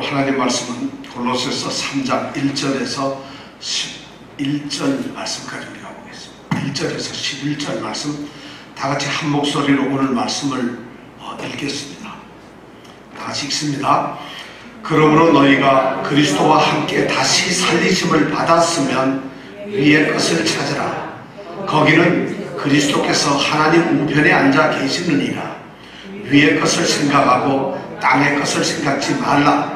하나님 말씀은 골로새서 3장 1절에서 11절 말씀까지 우리가 보겠습니다. 1절에서 11절 말씀 다 같이 한 목소리로 오늘 말씀을 읽겠습니다. 다 같이 읽습니다. 그러므로 너희가 그리스도와 함께 다시 살리심을 받았으면 위의 것을 찾으라. 거기는 그리스도께서 하나님 우편에 앉아 계시느니라. 위의 것을 생각하고 땅의 것을 생각지 말라.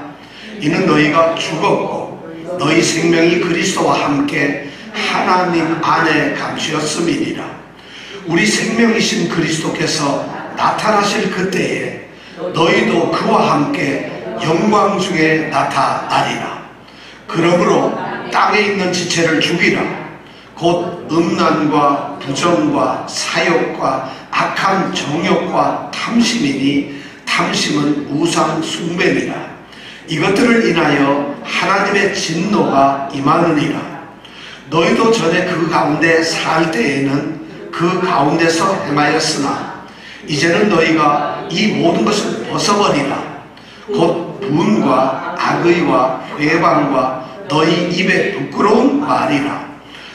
이는 너희가 죽었고 너희 생명이 그리스도와 함께 하나님 안에 감추었음이니라. 우리 생명이신 그리스도께서 나타나실 그때에 너희도 그와 함께 영광 중에 나타나리라. 그러므로 땅에 있는 지체를 죽이라. 곧 음란과 부정과 사욕과 악한 정욕과 탐심이니 탐심은 우상 숭배니라. 이것들을 인하여 하나님의 진노가 임하느니라. 너희도 전에 그 가운데 살 때에는 그 가운데서 행하였으나 이제는 너희가 이 모든 것을 벗어버리라. 곧 분과 악의와 회방과 너희 입에 부끄러운 말이라.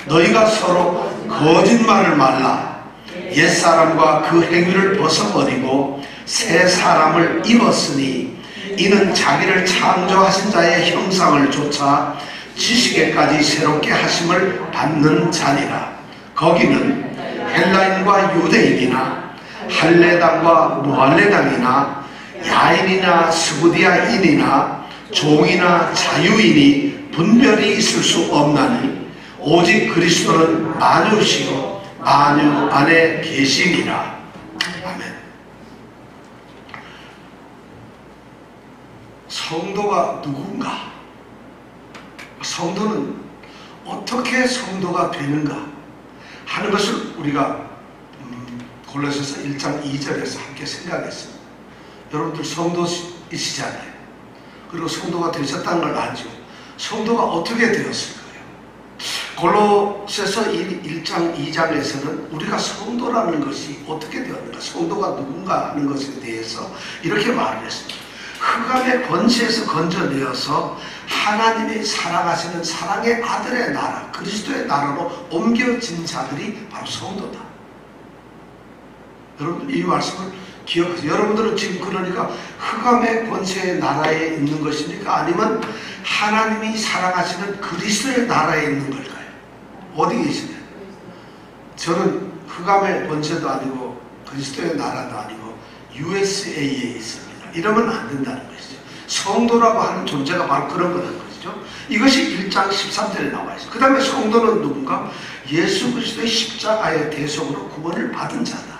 너희가 서로 거짓말을 말라. 옛사람과 그 행위를 벗어버리고 새 사람을 입었으니 이는 자기를 창조하신 자의 형상을 좇아 지식에까지 새롭게 하심을 받는 자니라. 거기는 헬라인과 유대인이나 할레당과 무할레당이나 야인이나 스부디아인이나 종이나 자유인이 분별이 있을 수 없나니 오직 그리스도는 만유시고 만유 안에 계시니라. 아멘. 성도가 누군가? 성도는 어떻게 성도가 되는가 하는 것을 우리가 골로새서 1장 2절에서 함께 생각했습니다. 여러분들 성도이시잖아요. 그리고 성도가 되셨다는 걸 알죠. 성도가 어떻게 되었을 거예요? 골로새서 1장 2장에서는 우리가 성도라는 것이 어떻게 되었는가, 성도가 누군가 하는 것에 대해서 이렇게 말을 했습니다. 흑암의 권세에서 건져내어서 하나님이 사랑하시는 사랑의 아들의 나라, 그리스도의 나라로 옮겨진 자들이 바로 성도다. 여러분들 이 말씀을 기억하세요. 여러분들은 지금 그러니까 흑암의 권세의 나라에 있는 것입니까? 아니면 하나님이 사랑하시는 그리스도의 나라에 있는 걸까요? 어디 계시나요? 저는 흑암의 권세도 아니고 그리스도의 나라도 아니고 USA에 있습니다. 이러면 안 된다는 것이죠. 성도라고 하는 존재가 바로 그런 거라는 것이죠. 이것이 1장 13절에 나와 있어요. 그 다음에 성도는 누군가? 예수 그리스도의 십자가의 대속으로 구원을 받은 자다.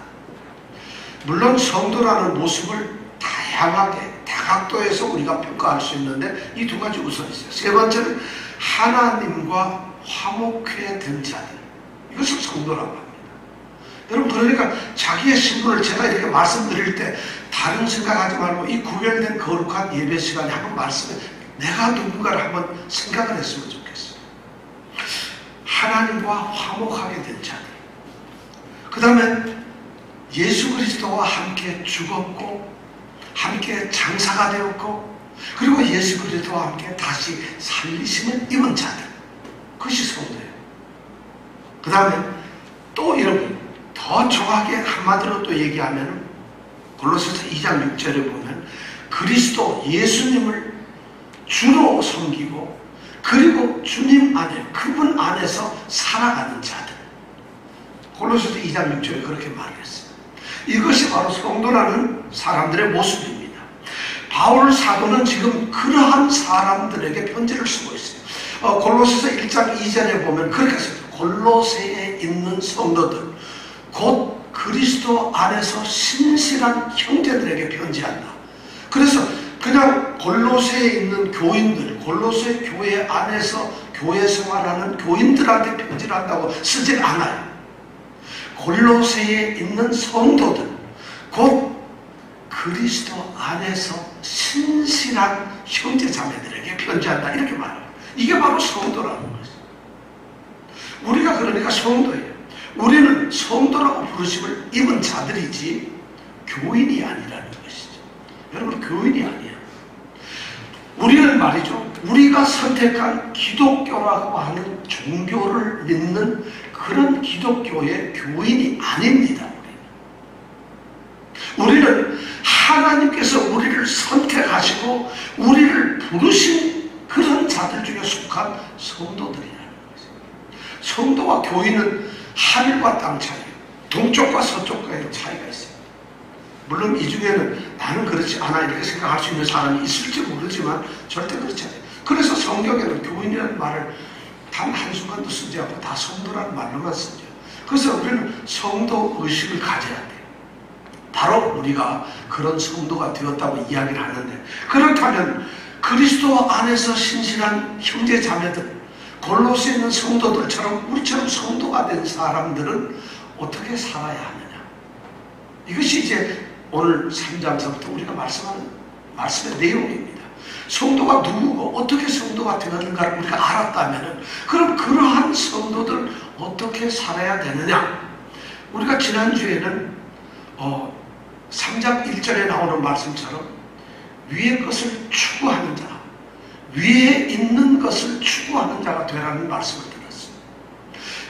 물론 성도라는 모습을 다양하게 다각도에서 우리가 평가할 수 있는데 이 두 가지 우선 있어요. 세 번째는 하나님과 화목해 된 자들, 이것을 성도라고 합니다. 여러분 그러니까 자기의 신분을 제가 이렇게 말씀드릴 때 다른 생각하지 말고 이 구별된 거룩한 예배 시간에 한번 말씀해, 내가 누군가를 한번 생각을 했으면 좋겠어요. 하나님과 화목하게 된 자들, 그 다음에 예수 그리스도와 함께 죽었고 함께 장사가 되었고 그리고 예수 그리스도와 함께 다시 살리심을 입은 자들, 그것이 성도예요. 그 다음에 또 여러분 더 정확하게 한마디로 또 얘기하면 골로새서 2장 6절에 보면 그리스도 예수님을 주로 섬기고 그리고 주님 안에 그분 안에서 살아가는 자들, 골로새서 2장 6절에 그렇게 말했어요. 이것이 바로 성도라는 사람들의 모습입니다. 바울 사도는 지금 그러한 사람들에게 편지를 쓰고 있어요. 골로새서 1장 2절에 보면 그렇게 써요. 골로새에 있는 성도들 곧 그리스도 안에서 신실한 형제들에게 편지한다. 그래서 그냥 골로새에 있는 교인들, 골로새 교회 안에서 교회 생활하는 교인들한테 편지를 한다고 쓰지 않아요. 골로새에 있는 성도들 곧 그리스도 안에서 신실한 형제 자매들에게 편지한다, 이렇게 말해요. 이게 바로 성도라는 것이죠. 우리가 그러니까 성도예요. 우리는 성도라고 부르심을 입은 자들이지 교인이 아니라는 것이죠. 여러분 교인이 아니에요. 우리는 말이죠, 우리가 선택한 기독교라고 하는 종교를 믿는 그런 기독교의 교인이 아닙니다. 우리는 하나님께서 우리를 선택하시고 우리를 부르신 그런 자들 중에 속한 성도들이라는 것이에요. 성도와 교인은 하늘과 땅 차이예요. 동쪽과 서쪽과의 차이가 있어요. 물론 이 중에는 나는 그렇지 않아 이렇게 생각할 수 있는 사람이 있을지 모르지만 절대 그렇지 않아요. 그래서 성경에는 교인이라는 말을 단 한순간도 쓰지 않고 다 성도라는 말로만 쓰죠. 그래서 우리는 성도 의식을 가져야 돼요. 바로 우리가 그런 성도가 되었다고 이야기를 하는데, 그렇다면 그리스도 안에서 신실한 형제 자매들, 골로새에 있는 성도들처럼 우리처럼 성도가 된 사람들은 어떻게 살아야 하느냐, 이것이 이제 오늘 3장서부터 우리가 말씀하는 말씀의 내용입니다. 성도가 누구고 어떻게 성도가 되었는가를 우리가 알았다면, 그럼 그러한 성도들 어떻게 살아야 되느냐. 우리가 지난주에는 3장 1절에 나오는 말씀처럼 위의 것을 추구하는 자, 위에 있는 것을 추구하는 자가 되라는 말씀을 드렸어요.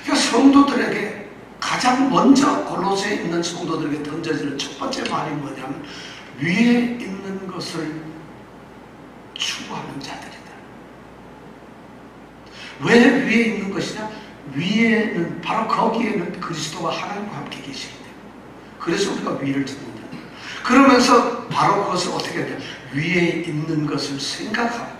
그러니까 성도들에게 가장 먼저 골로새에 있는 성도들에게 던져지는 첫 번째 말이 뭐냐면 위에 있는 것을 추구하는 자들이다. 왜 위에 있는 것이냐? 위에는 바로 거기에는 그리스도가 하나님과 함께 계시기 때문에, 그래서 우리가 위를 찾는다. 그러면서 바로 그것을 어떻게 해야 돼? 위에 있는 것을 생각하고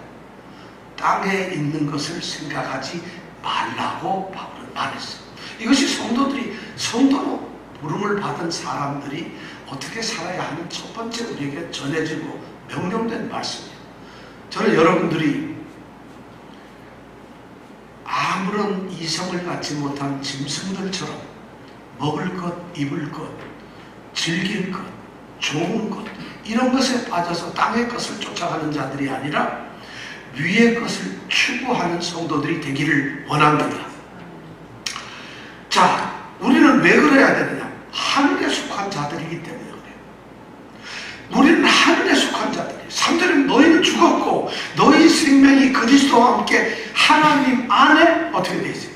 땅에 있는 것을 생각하지 말라고 바울은 말했어요. 이것이 성도들이, 성도로 부름을 받은 사람들이 어떻게 살아야 하는 첫 번째 우리에게 전해지고 명령된 말씀이에요. 저는 여러분들이 아무런 이성을 갖지 못한 짐승들처럼 먹을 것, 입을 것, 즐길 것, 좋은 것, 이런 것에 빠져서 땅의 것을 쫓아가는 자들이 아니라 위의 것을 추구하는 성도들이 되기를 원합니다. 자, 우리는 왜 그래야 되느냐? 하늘에 속한 자들이기 때문에 그래요. 우리는 하늘에 속한 자들이에요. 3절은 너희는 죽었고 너희 생명이 그리스도와 함께 하나님 안에 어떻게 되어 있어요?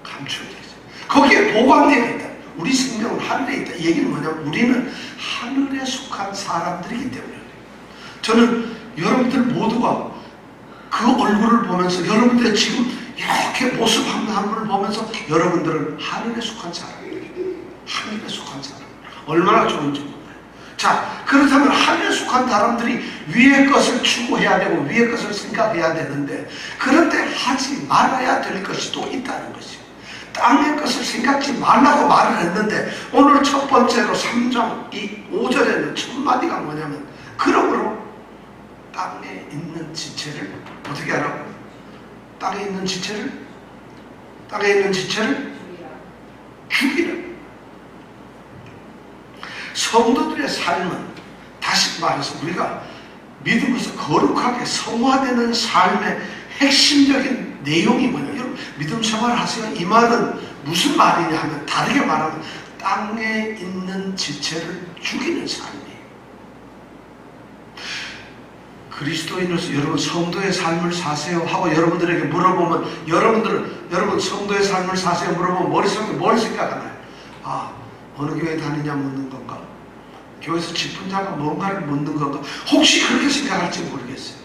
감추어져 있어요. 거기에 보관되어 있다. 우리 생명은 하늘에 있다. 이 얘기는 뭐냐면 우리는 하늘에 속한 사람들이기 때문에 그래요. 저는 여러분들 모두가 그 얼굴을 보면서, 여러분들의 지금 이렇게 모습 한 분을 보면서 여러분들은 하늘에 속한 사람이에요. 하늘에 속한 사람. 얼마나 좋은지 몰라요. 자, 그렇다면 하늘에 속한 사람들이 위의 것을 추구해야 되고 위의 것을 생각해야 되는데, 그런데 하지 말아야 될 것이 또 있다는 것이에요. 땅의 것을 생각지 말라고 말을 했는데, 오늘 첫 번째로 3장 5절에는 첫 마디가 뭐냐면, 그러므로 땅에 있는 지체를 어떻게 하라고? 땅에 있는 지체를 죽이라. 성도들의 삶은, 다시 말해서 우리가 믿음에서 거룩하게 성화되는 삶의 핵심적인 내용이 뭐냐? 여러분, 믿음 생활 하세요. 이 말은 무슨 말이냐 하면, 다르게 말하면 땅에 있는 지체를 죽이는 삶이에요. 그리스도인으로서 여러분 성도의 삶을 사세요 하고 여러분들에게 물어보면, 여러분 성도의 삶을 사세요 물어보면 머릿속에 뭘 생각하나요? 아, 어느 교회 다니냐 묻는 건가? 교회에서 짚은 자가 뭔가를 묻는 건가? 혹시 그렇게 생각할지 모르겠어요.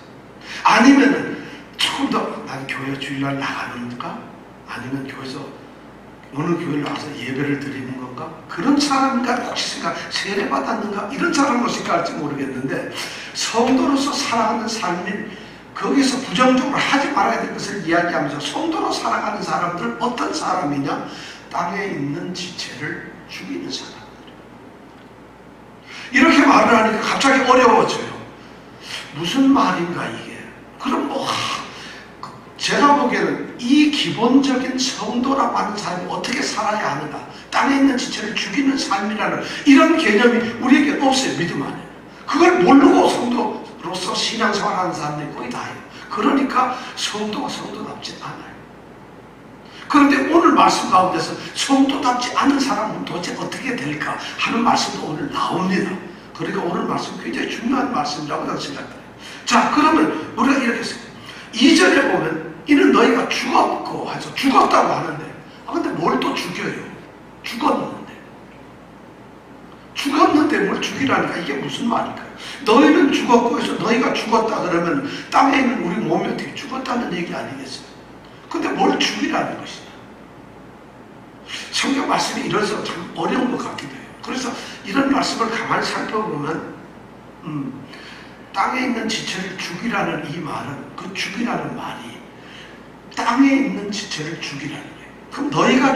아니면은 조금 더, 난 교회 주일날 나가는가? 아니면 교회에서 어느 교회를 나가서 예배를 드리는 건가? 그런 사람인가? 혹시 세례 받았는가? 이런 사람으로 생각할지 모르겠는데, 성도로서 살아가는 삶이 거기서 부정적으로 하지 말아야 될 것을 이야기하면서, 성도로 살아가는 사람들은 어떤 사람이냐? 땅에 있는 지체를 죽이는 사람들. 이렇게 말을 하니까 갑자기 어려워져요. 무슨 말인가 이게? 그럼 제가 보기에는 이 기본적인 성도라고 하는 사람이 어떻게 살아야 하는가, 땅에 있는 지체를 죽이는 삶이라는 이런 개념이 우리에게 없어요. 믿음 안에. 그걸 모르고 성도로서 신앙생활하는 사람들이 거의 다예요. 그러니까 성도가 성도답지 않아요. 그런데 오늘 말씀 가운데서 성도답지 않은 사람은 도대체 어떻게 될까 하는 말씀도 오늘 나옵니다. 그러니까 오늘 말씀 굉장히 중요한 말씀이라고 저는 생각해요. 자, 그러면 우리가 이렇게 써요. 2절에 보면 이는 너희가 죽었고 해서 죽었다고 하는데, 근데 뭘 또 죽여요? 죽었는데 뭘 죽이라니까 이게 무슨 말일까요? 너희는 죽었고 해서 너희가 죽었다 그러면 땅에 있는 우리 몸이 어떻게 죽었다는 얘기 아니겠어요? 근데 뭘 죽이라는 것이다. 성경 말씀이 이래서 참 어려운 것 같기도 해요. 그래서 이런 말씀을 가만히 살펴보면 땅에 있는 지체를 죽이라는 이 말은, 그 죽이라는 말이 땅에 있는 지체를 죽이라는 거예요. 그럼 너희가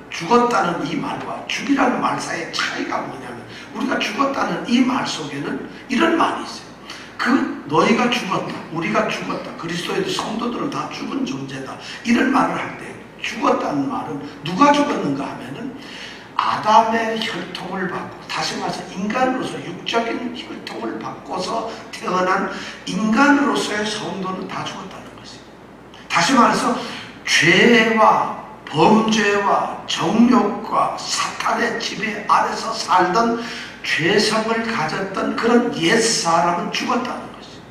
죽었다는 이 말과 죽이라는 말 사이의 차이가 뭐냐면, 우리가 죽었다는 이 말 속에는 이런 말이 있어요. 그 너희가 죽었다, 우리가 죽었다, 그리스도의 성도들은 다 죽은 존재다, 이런 말을 할 때 죽었다는 말은 누가 죽었는가 하면은 아담의 혈통을 받고, 다시 말해서 인간으로서 육적인 혈통을 바꿔서 태어난 인간으로서의 성도는 다 죽었다는 것이에요. 다시 말해서 죄와 범죄와 정욕과 사탄의 지배 아래서 살던 죄성을 가졌던 그런 옛사람은 죽었다는 것이에요.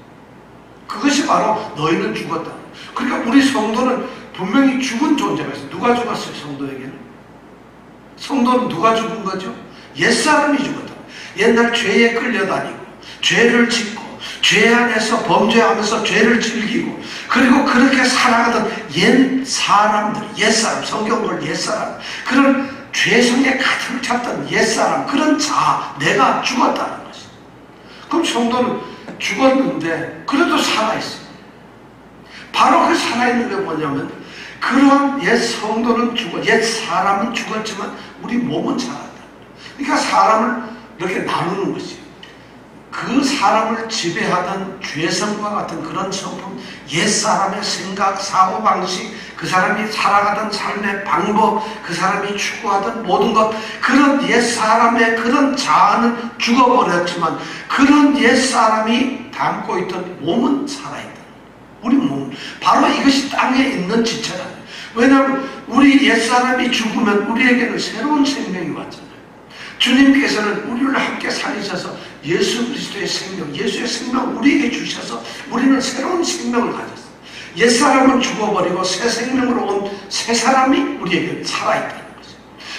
그것이 바로 너희는 죽었다는 거예요. 그러니까 우리 성도는 분명히 죽은 존재가 있어요. 누가 죽었어요? 성도에게는. 성도는 누가 죽은 거죠? 옛사람이 죽었다. 옛날 죄에 끌려다니고 죄를 짓고 죄 안에서 범죄하면서 죄를 즐기고, 그리고 그렇게 살아가던 옛사람들, 옛사람, 성경을 옛사람, 그런 죄성에 가득 찼던 옛사람, 그런 내가 죽었다는 것이죠. 그럼 성도는 죽었는데 그래도 살아있어요. 바로 그 살아있는 게 뭐냐면, 그러한 옛 성도는 옛 사람은 죽었지만 우리 몸은 살았다. 그러니까 사람을 이렇게 나누는 것이에요. 그 사람을 지배하던 죄성과 같은 그런 성품, 옛 사람의 생각, 사고방식, 그 사람이 살아가던 삶의 방법, 그 사람이 추구하던 모든 것, 그런 옛 사람의 그런 자아는 죽어버렸지만 그런 옛 사람이 담고 있던 몸은 살아있다. 우리 몸, 바로 이것이 땅에 있는 지체다. 왜냐하면 우리 옛사람이 죽으면 우리에게는 새로운 생명이 왔잖아요. 주님께서는 우리를 함께 살리셔서 예수 그리스도의 생명, 예수의 생명을 우리에게 주셔서 우리는 새로운 생명을 가졌어요. 옛사람은 죽어버리고 새 생명으로 온 새 사람이 우리에게 살아있다는 거죠.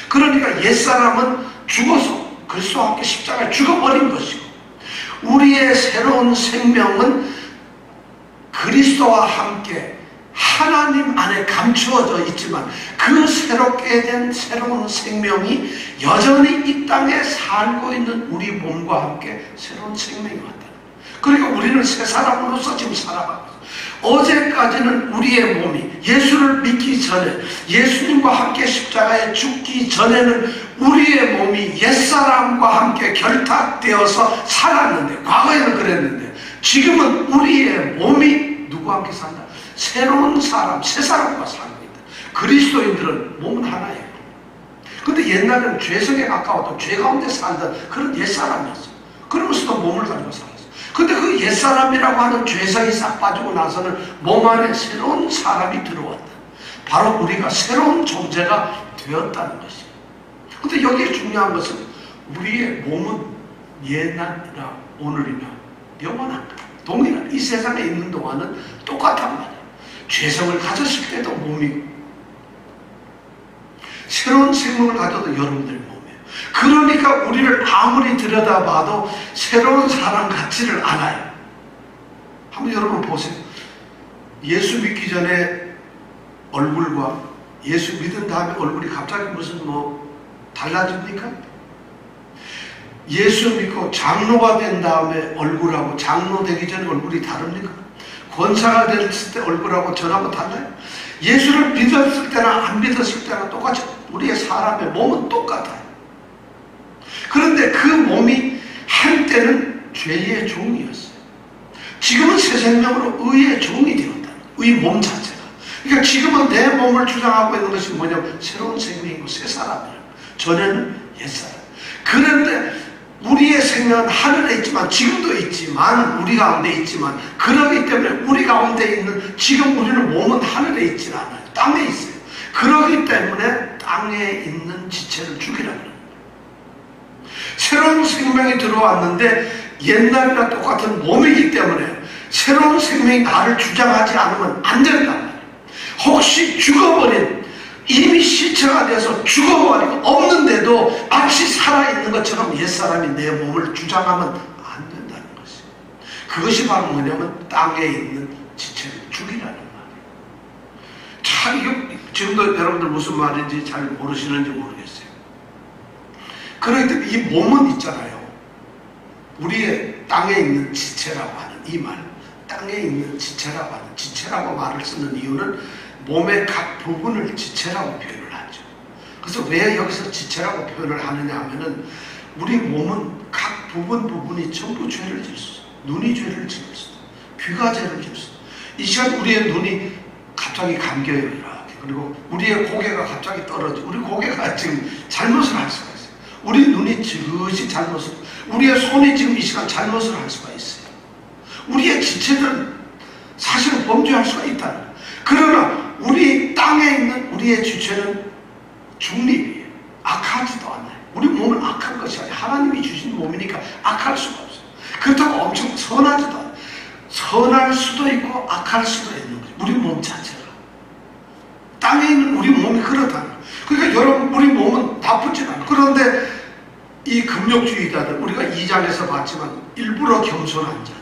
그러니까 옛사람은 죽어서 그리스도와 함께 십자가에 죽어버린 것이고, 우리의 새로운 생명은 그리스도와 함께 하나님 안에 감추어져 있지만 그 새롭게 된 새로운 생명이 여전히 이 땅에 살고 있는 우리 몸과 함께 새로운 생명이 왔다. 그러니까 우리는 새 사람으로서 지금 살아가고 있어요. 어제까지는 우리의 몸이 예수를 믿기 전에, 예수님과 함께 십자가에 죽기 전에는 우리의 몸이 옛사람과 함께 결탁되어서 살았는데, 과거에는 그랬는데, 지금은 우리의 몸이 누구와 함께 산다? 새로운 사람, 새 사람과 살고 있다. 그리스도인들은 몸은 하나예요. 근데 옛날에는 죄성에 가까웠던, 죄 가운데 살던 그런 옛사람이었어요. 그러면서도 몸을 가지고 살았어요. 근데 그 옛사람이라고 하는 죄성이 싹 빠지고 나서는 몸 안에 새로운 사람이 들어왔다. 바로 우리가 새로운 존재가 되었다는 것이에요. 근데 여기에 중요한 것은 우리의 몸은 옛날이나 오늘이나 영원한 거예요. 동일한, 이 세상에 있는 동안은 똑같단 말이에요. 죄성을 가졌을 때도 몸이고, 새로운 생명을 가져도 여러분들 몸이에요. 그러니까 우리를 아무리 들여다봐도 새로운 사람 같지를 않아요. 한번 여러분 보세요. 예수 믿기 전에 얼굴과 예수 믿은 다음에 얼굴이 갑자기 무슨 달라집니까? 예수 믿고 장로가 된 다음에 얼굴하고 장로 되기 전에 얼굴이 다릅니까? 권사가 됐을 때 얼굴하고 전하고 달라요? 예수를 믿었을 때나 안 믿었을 때나 똑같이 우리의 사람의 몸은 똑같아요. 그런데 그 몸이 한때는 죄의 종이었어요. 지금은 새 생명으로 의의 종이 되었다. 의 몸 자체가. 그러니까 지금은 내 몸을 주장하고 있는 것이 뭐냐면 새로운 생명이고 새 사람이에요. 전에는 옛사람. 그런데 우리의 생명은 하늘에 있지만, 지금도 있지만, 우리 가운데 있지만, 그러기 때문에 우리 가운데 있는, 지금 우리는 몸은 하늘에 있지는 않아요. 땅에 있어요. 그러기 때문에 땅에 있는 지체를 죽이라고 합니다. 새로운 생명이 들어왔는데 옛날이랑 똑같은 몸이기 때문에 새로운 생명이 나를 주장하지 않으면 안 된단 말이에요. 혹시 죽어버린, 이미 시체가 돼서 죽어버리고 없는데도 마치 살아있는 것처럼 옛사람이 내 몸을 주장하면 안 된다는 것이에요. 그것이 바로 뭐냐면 땅에 있는 지체를 죽이라는 말이에요. 참 이거 지금도 여러분들 무슨 말인지 잘 모르시는지 모르겠어요. 그렇기 때문에 이 몸은 있잖아요. 우리의 땅에 있는 지체라고 하는 이 말, 땅에 있는 지체라고 하는, 지체라고 말을 쓰는 이유는 몸의 각 부분을 지체라고 표현을 하죠. 그래서 왜 여기서 지체라고 표현을 하느냐 하면은 우리 몸은 각 부분이 전부 죄를 지었어. 눈이 죄를 지었어. 귀가 죄를 지었어. 이 시간 우리의 눈이 갑자기 감겨요. 이렇게. 그리고 우리의 고개가 갑자기 떨어져. 우리 고개가 지금 잘못을 할 수가 있어요. 우리 눈이 지그시 잘못을, 우리의 손이 지금 이 시간 잘못을 할 수가 있어요. 우리의 지체들은 사실은 범죄할 수가 있다는 거예요. 그러나 우리 땅에 있는 우리의 지체는 중립이에요. 악하지도 않아요. 우리 몸은 악한 것이 아니에요. 하나님이 주신 몸이니까 악할 수가 없어요. 그렇다고 엄청 선하지도 않아요. 선할 수도 있고 악할 수도 있는 거예요. 우리 몸 자체가. 땅에 있는 우리 몸이 그렇다는 거예요. 그러니까 여러분, 우리 몸은 나쁘진 않아요. 그런데 이 금욕주의자들, 우리가 2장에서 봤지만 일부러 겸손한 자들,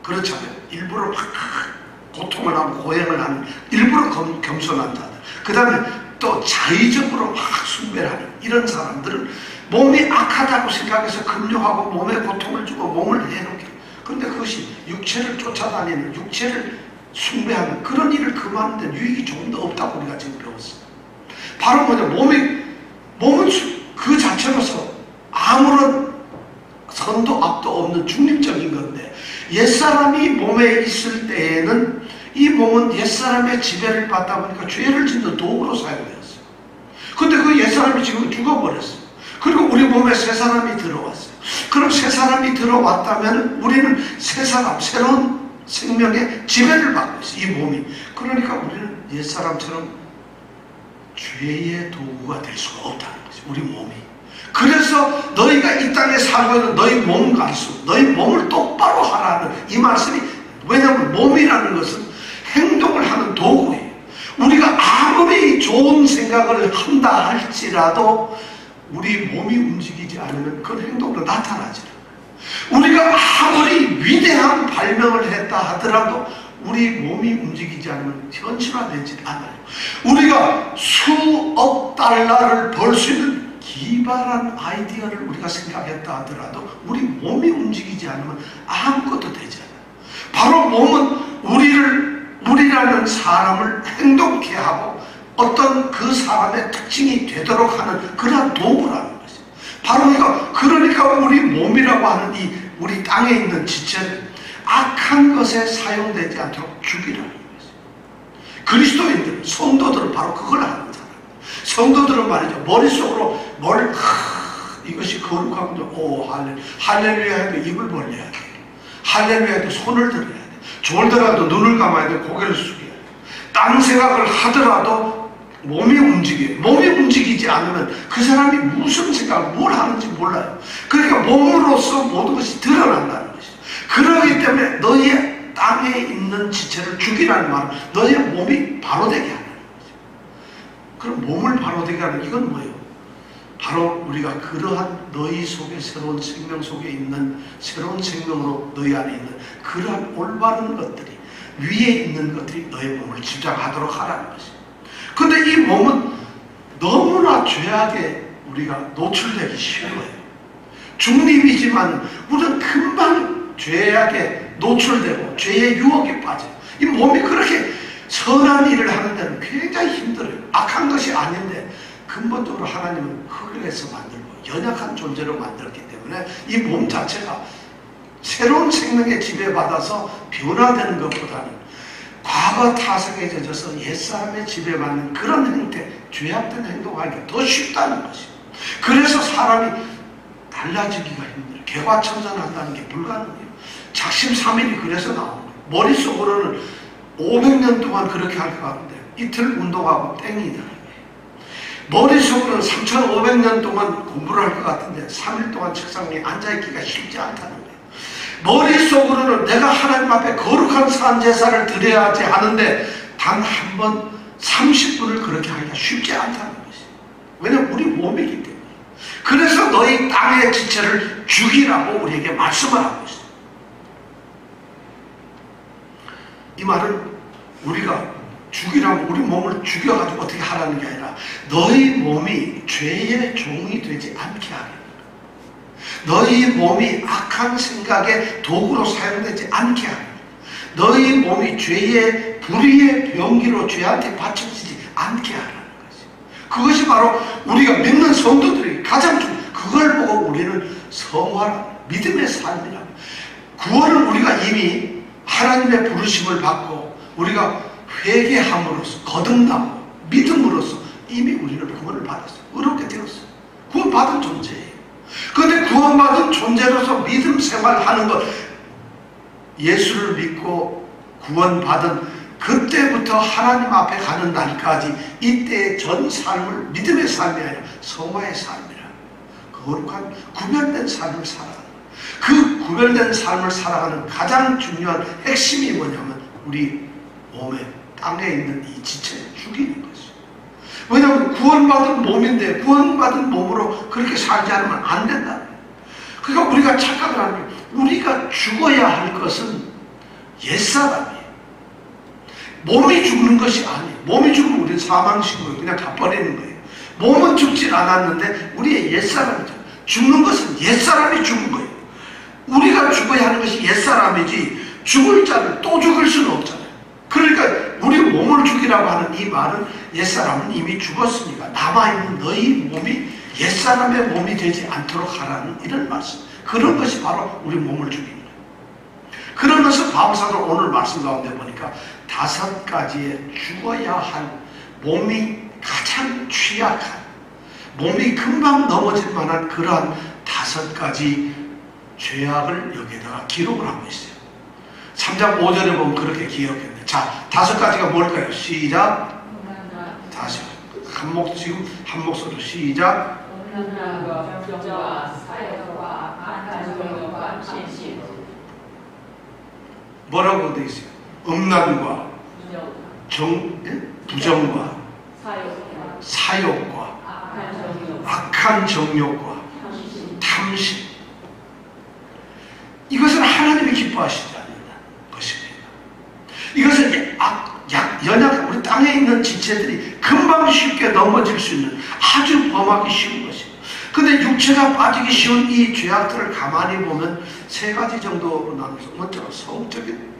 그렇잖아요. 일부러 막 고통을 하고 고행을 하는, 일부러 겸손한 자들, 그 다음에 또 자의적으로 막 숭배를 하는 이런 사람들은 몸이 악하다고 생각해서 금욕하고 몸에 고통을 주고 몸을 해롭게, 그런데 그것이 육체를 쫓아다니는, 육체를 숭배하는 그런 일을 금하는 데 유익이 조금 더 없다고 우리가 지금 배웠어요. 바로 뭐냐, 몸은 그 자체로서 아무런 선도 악도 없는 중립적인 건데, 옛사람이 몸에 있을 때에는 이 몸은 옛사람의 지배를 받다 보니까 죄를 짓는 도구로 사용되었어요. 근데 그 옛사람이 지금 죽어버렸어요. 그리고 우리 몸에 새 사람이 들어왔어요. 그럼 새 사람이 들어왔다면 우리는 새 사람, 새로운 생명의 지배를 받고 있어요. 이 몸이. 그러니까 우리는 옛사람처럼 죄의 도구가 될 수가 없다는 거죠. 우리 몸이. 그래서 너희가 이 땅에 살고 있는 너희 몸 간수, 너희 몸을 똑바로 하라는 이 말씀이, 왜냐하면 몸이라는 것은 행동을 하는 도구예요. 우리가 아무리 좋은 생각을 한다 할지라도 우리 몸이 움직이지 않으면 그 행동으로 나타나지 않아요. 우리가 아무리 위대한 발명을 했다 하더라도 우리 몸이 움직이지 않으면 현실화되지 않아요. 우리가 수억 달러를 벌 수 있는 기발한 아이디어를 우리가 생각했다 하더라도 우리 몸이 움직이지 않으면 아무것도 되지 않아요. 바로 몸은 우리라는 사람을 행동케 하고 어떤 그 사람의 특징이 되도록 하는 그러한 도구라는 것이죠. 바로 그러니까 우리 몸이라고 하는 이 우리 땅에 있는 지체를 악한 것에 사용되지 않도록 죽이라는 것이죠. 그리스도인들, 성도들은 바로 그걸 하는 거예요. 성도들은 말이죠, 머릿속으로 이것이 거룩하군요. 할렐루야 해도 입을 벌려야 돼. 할렐루야 해도 손을 들어야 돼. 졸더라도 눈을 감아야 돼. 고개를 숙여야 돼. 딴 생각을 하더라도 몸이 움직여요. 몸이 움직이지 않으면 그 사람이 무슨 생각을 뭘 하는지 몰라요. 그러니까 몸으로써 모든 것이 드러난다는 것이죠. 그러기 때문에 너희의 땅에 있는 지체를 죽이라는 말은 너희의 몸이 바로 되게 하는 거죠. 그럼 몸을 바로 되게 하는 이건 뭐예요? 바로 우리가 그러한 너희 속에 새로운 생명 속에 있는 새로운 생명으로 너희 안에 있는 그러한 올바른 것들이 위에 있는 것들이 너희 몸을 지배하도록 하라는 것이에요. 근데 이 몸은 너무나 죄악에 우리가 노출되기 쉬워요. 중립이지만 우리는 금방 죄악에 노출되고 죄의 유혹에 빠져요. 이 몸이 그렇게 선한 일을 하는 데는 굉장히 힘들어요. 악한 것이 아닌데 근본적으로 하나님은 흙에서 만들고 연약한 존재로 만들었기 때문에 이 몸 자체가 새로운 생명에 지배받아서 변화되는 것보다는 과거 타성에 젖어서 옛사람의 지배받는 그런 형태, 죄악된 행동하기가 더 쉽다는 것이에요. 그래서 사람이 달라지기가 힘들어요. 개과천선한다는 게 불가능해요. 작심삼일이 그래서 나오는 거예요. 머릿속으로는 500년 동안 그렇게 할 것 같은데 이틀 운동하고 땡이다. 머릿속으로는 3500년 동안 공부를 할 것 같은데 3일 동안 책상 위에 앉아있기가 쉽지 않다는 거예요. 머릿속으로는 내가 하나님 앞에 거룩한 산제사를 드려야지 하는데 단 한 번 30분을 그렇게 하기가 쉽지 않다는 것이. 왜냐하면 우리 몸이기 때문에. 그래서 너희 땅의 지체를 죽이라고 우리에게 말씀을 하고 있어요. 이 말은 우리가 죽이라고 우리 몸을 죽여가지고 어떻게 하라는 게 아니라 너희 몸이 죄의 종이 되지 않게 하라. 너희 몸이 악한 생각의 도구로 사용되지 않게 하라. 너희 몸이 죄의 불의의 병기로 죄한테 바쳐지지 않게 하라는 것이. 그것이 바로 우리가 믿는 성도들이 가장 그걸 보고 우리는 성화라 믿음의 삶이라. 구원은 우리가 이미 하나님의 부르심을 받고 우리가 회개함으로써 거듭나고 믿음으로써 이미 우리는 구원을 받았어요. 의롭게 되었어요. 구원받은 존재예요. 그런데 구원받은 존재로서 믿음 생활하는 것, 예수를 믿고 구원받은 그때부터 하나님 앞에 가는 날까지 이때의 전 삶을 믿음의 삶이 아니라 성화의 삶이라. 거룩한 구별된 삶을 살아가는 거예요. 그 구별된 삶을 살아가는 가장 중요한 핵심이 뭐냐면 우리 몸에 땅에 있는 이 지체를 죽이는 것이죠. 왜냐하면 구원받은 몸인데 구원받은 몸으로 그렇게 살지 않으면 안 된다. 그러니까 우리가 착각을 하는 게 우리가 죽어야 할 것은 옛사람이에요. 몸이 죽는 것이 아니에요. 몸이 죽으면 우리는 사망신고예요. 그냥 다 버리는 거예요. 몸은 죽질 않았는데 우리의 옛사람이죠. 죽는 것은 옛사람이 죽은 거예요. 우리가 죽어야 하는 것이 옛사람이지 죽을 자를 또 죽일 수는 없잖아요. 그러니까 우리 몸을 죽이라고 하는 이 말은 옛사람은 이미 죽었으니까 남아있는 너희 몸이 옛사람의 몸이 되지 않도록 하라는 이런 말씀. 그런 것이 바로 우리 몸을 죽이는 거예요. 그러면서 바울사도 오늘 말씀 가운데 보니까 5가지의 죽어야 할 몸이 가장 취약한 몸이 금방 넘어질 만한 그러한 5가지 죄악을 여기에다가 기록을 하고 있어요. 3장 5절에 보면 그렇게 기억했네. 자, 5가지가 뭘까요? 시작. 다시 지금 한 목소리로 시작. 뭐라고 되어 있어요? 음란과 부정과 사욕과 악한 정욕과 탐심. 이것은 하나님이 기뻐하시지 않는 것입니다. 이것은 연약한 우리 땅에 있는 지체들이 금방 쉽게 넘어질 수 있는 아주 범하기 쉬운 것입니다. 근데 육체가 빠지기 쉬운 이 죄악들을 가만히 보면 3가지 정도로 나눠서 먼저 성적인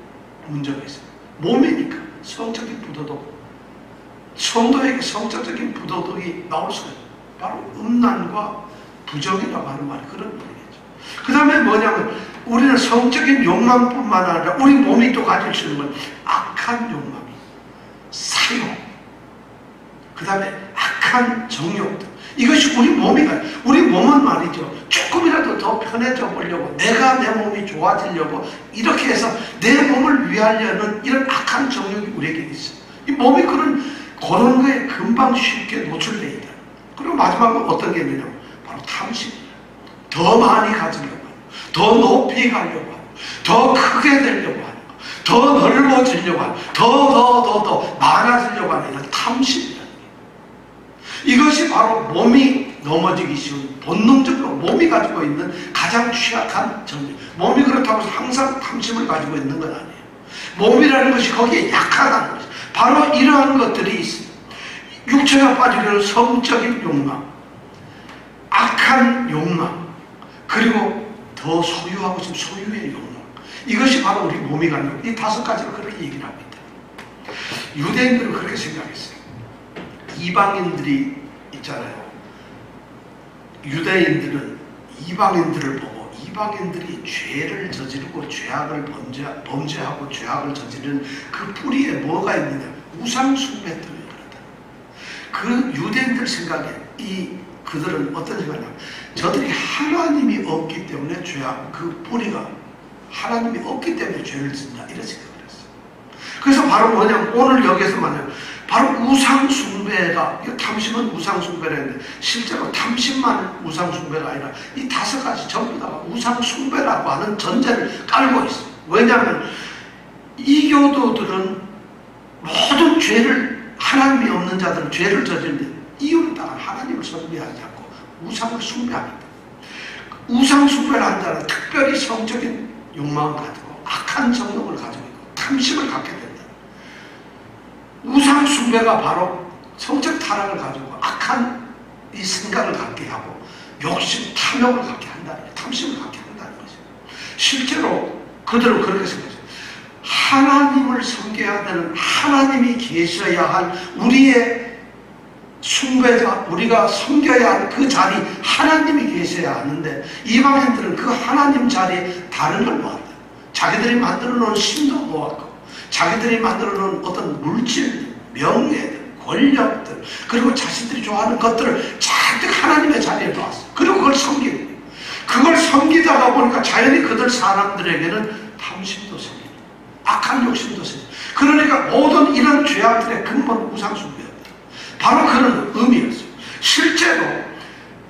문제가 있어요. 몸이니까 성적인 부도덕. 성도에게 성적인 부도덕이 나올 수가 있어요. 바로 음란과 부정이라고 하는 말이 그런 말이겠죠. 그 다음에 뭐냐면 우리는 성적인 욕망뿐만 아니라 우리 몸이 또 가질 수 있는 건 악한 욕망, 사욕, 그 다음에 악한 정욕들. 이것이 우리 몸이가, 우리 몸은 말이죠. 조금이라도 더 편해져 보려고, 내가 내 몸이 좋아지려고 이렇게 해서 내 몸을 위하려는 이런 악한 정욕이 우리에게 있어요. 이 몸이 그런 거에 금방 쉽게 노출되어 있다. 그리고 마지막으로 어떤 게 있느냐면 바로 탐심이에요. 더 많이 가지려고 하고, 더 높이 가려고 하고, 더 크게 되려고 하고, 더 넓어지려고 하고, 더 많아지려고 하는 이런 탐심이라는 게. 이것이 바로 몸이 넘어지기 쉬운 본능적으로 몸이 가지고 있는 가장 취약한 정죄. 몸이 그렇다고 해서 항상 탐심을 가지고 있는 건 아니에요. 몸이라는 것이 거기에 약하다는 것이에요. 바로 이러한 것들이 있어요. 육체가 빠지려는 성적인 욕망, 악한 욕망, 그리고 더 소유하고 싶은 소유의 욕망. 이것이 바로 우리 몸이 갖는 이 5가지로 그렇게 얘기를 하고 있다. 유대인들은 그렇게 생각했어요. 이방인들이 있잖아요. 유대인들은 이방인들을 보고 이방인들이 죄를 저지르고 죄악을 범죄하고 죄악을 저지르는 그 뿌리에 뭐가 있느냐? 우상숭배 때문에 그렇다. 그 유대인들 생각에 그들은 어떤 생각이냐면 저들이 하나님이 없기 때문에 죄악, 그 뿌리가 하나님이 없기 때문에 죄를 짓는다, 이런 생각을 했어요. 그래서 바로 뭐냐면 오늘 여기에서 말하면 바로 우상숭배가, 이거 탐심은 우상숭배라 했는데 실제로 탐심만 우상숭배가 아니라 이 5가지 전부 다가 우상 숭배라고 하는 전제를 깔고 있어요. 왜냐하면 이교도들은 모든 죄를, 하나님이 없는 자들은 죄를 저지르는데 이유는 딱 하나님을 숭배하지 않고 우상을 숭배합니다. 우상 숭배를 한 자는 특별히 성적인 욕망을 가지고 악한 정욕을 가지고 있고 탐심을 갖게 된다. 우상 숭배가 바로 성적 타락을 가지고 악한 이 생각을 갖게 하고 욕심, 탐욕을 갖게 한다는 거예요. 탐심을 갖게 한다는 거죠. 실제로 그들은 그렇게 생각해요. 하나님을 섬겨야 되는, 하나님이 계셔야 할 우리의 숭배자, 우리가 섬겨야 할 그 자리, 하나님이 계셔야 하는데 이방인들은 그 하나님 자리에 다른 걸 모았다. 자기들이 만들어 놓은 신도 모았고 자기들이 만들어 놓은 어떤 물질, 명예들, 권력들, 그리고 자신들이 좋아하는 것들을 잔뜩 하나님의 자리에 놓았어. 그리고 그걸 섬기는 거예요. 그걸 섬기다가 보니까 자연히 그들 사람들에게는 탐심도 생기고 악한 욕심도 생기고, 그러니까 모든 이런 죄악들의 근본 우상숭배였다. 바로 그런 의미였어요. 실제로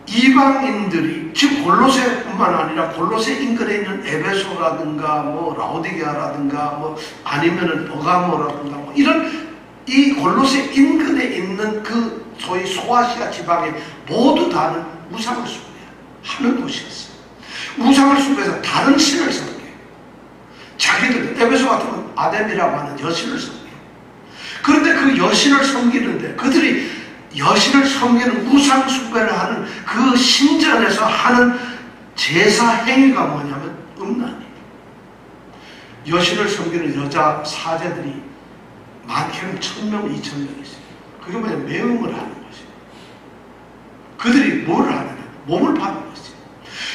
이방인들이 지금 골로새뿐만 아니라 골로새 인근에 있는 에베소라든가 뭐 라오디게아라든가 뭐 아니면은 버가모라든가 뭐 이런 이 골로새 인근에 있는 그 소위 소아시아 지방에 모두 다는 우상을 숭배하는 곳이었어요. 우상을 숭배해서 다른 신을 섬겨요. 자기들, 에베소 같으면 아뎀이라고 하는 여신을 섬겨요. 그런데 그 여신을 섬기는데 그들이 여신을 섬기는 우상 숭배를 하는 그 신전에서 하는 제사 행위가 뭐냐면 음란이에요. 여신을 섬기는 여자 사제들이 많게는 1000명, 2000명 있어요. 그게 뭐냐면 매음을 하는 것이에요. 그들이 뭘 하느냐? 몸을 파는 것이에요.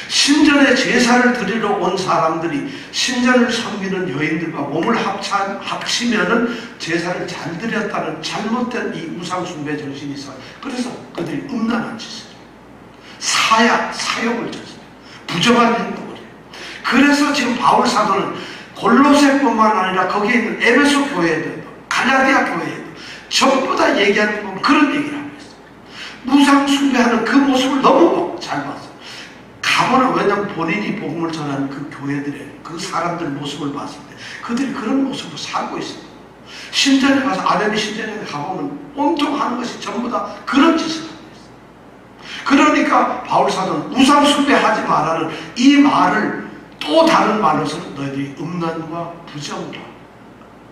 신전에 제사를 드리러 온 사람들이 신전을 섬기는 여인들과 몸을 합치면은 제사를 잘 드렸다는 잘못된 이 우상숭배 정신이 있어요. 그래서 그들이 음란한 짓을 해요. 사욕을 졌어요. 부정한 행동을 해요. 그래서 지금 바울 사도는 골로새뿐만 아니라 거기에 있는 에베소 교회들도 갈라디아 교회에도 전부 다 얘기하는 건 그런 얘기를 하고 있어요. 우상숭배하는 그 모습을 너무 잘 봤어요. 가보는, 왜냐면 본인이 복음을 전하는 그 교회들의 그 사람들 모습을 봤을 때 그들이 그런 모습으로 살고 있어요. 신전에 가서, 아덴의 신전에 가보면 온통 하는 것이 전부 다 그런 짓을 하고 있어요. 그러니까 바울 사도는 우상 숭배하지 말라는 이 말을 또 다른 말로서 너희들이 음란과 부정과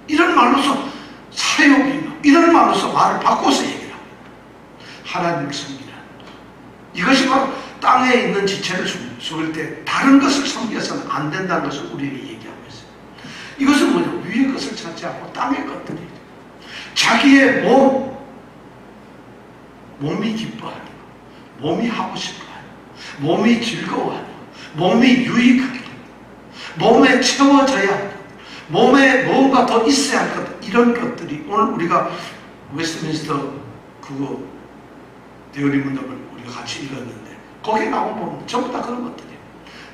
이런 말로서 사욕이나 이런 말로서 말을 바꿔서 얘기를 합니다. 하나님을 섬기라. 이것이 바로 땅에 있는 지체를 숨길 때 다른 것을 섬겨서는 안 된다는 것을 우리에게 얘기하고 있어요. 이것은 뭐냐? 위의 것을 찾지 않고 땅의 것들이죠. 자기의 몸이 기뻐하는 것, 몸이 하고 싶어하는 것, 몸이 즐거워하는 것, 몸이 유익하게, 몸에 채워져야 하는 것, 몸에 뭔가 더 있어야 할 것, 이런 것들이 오늘 우리가 웨스트민스터 그거 데어리 문답을 우리가 같이 읽었는데 거기에 나온 보면 전부 다 그런 것들이에요.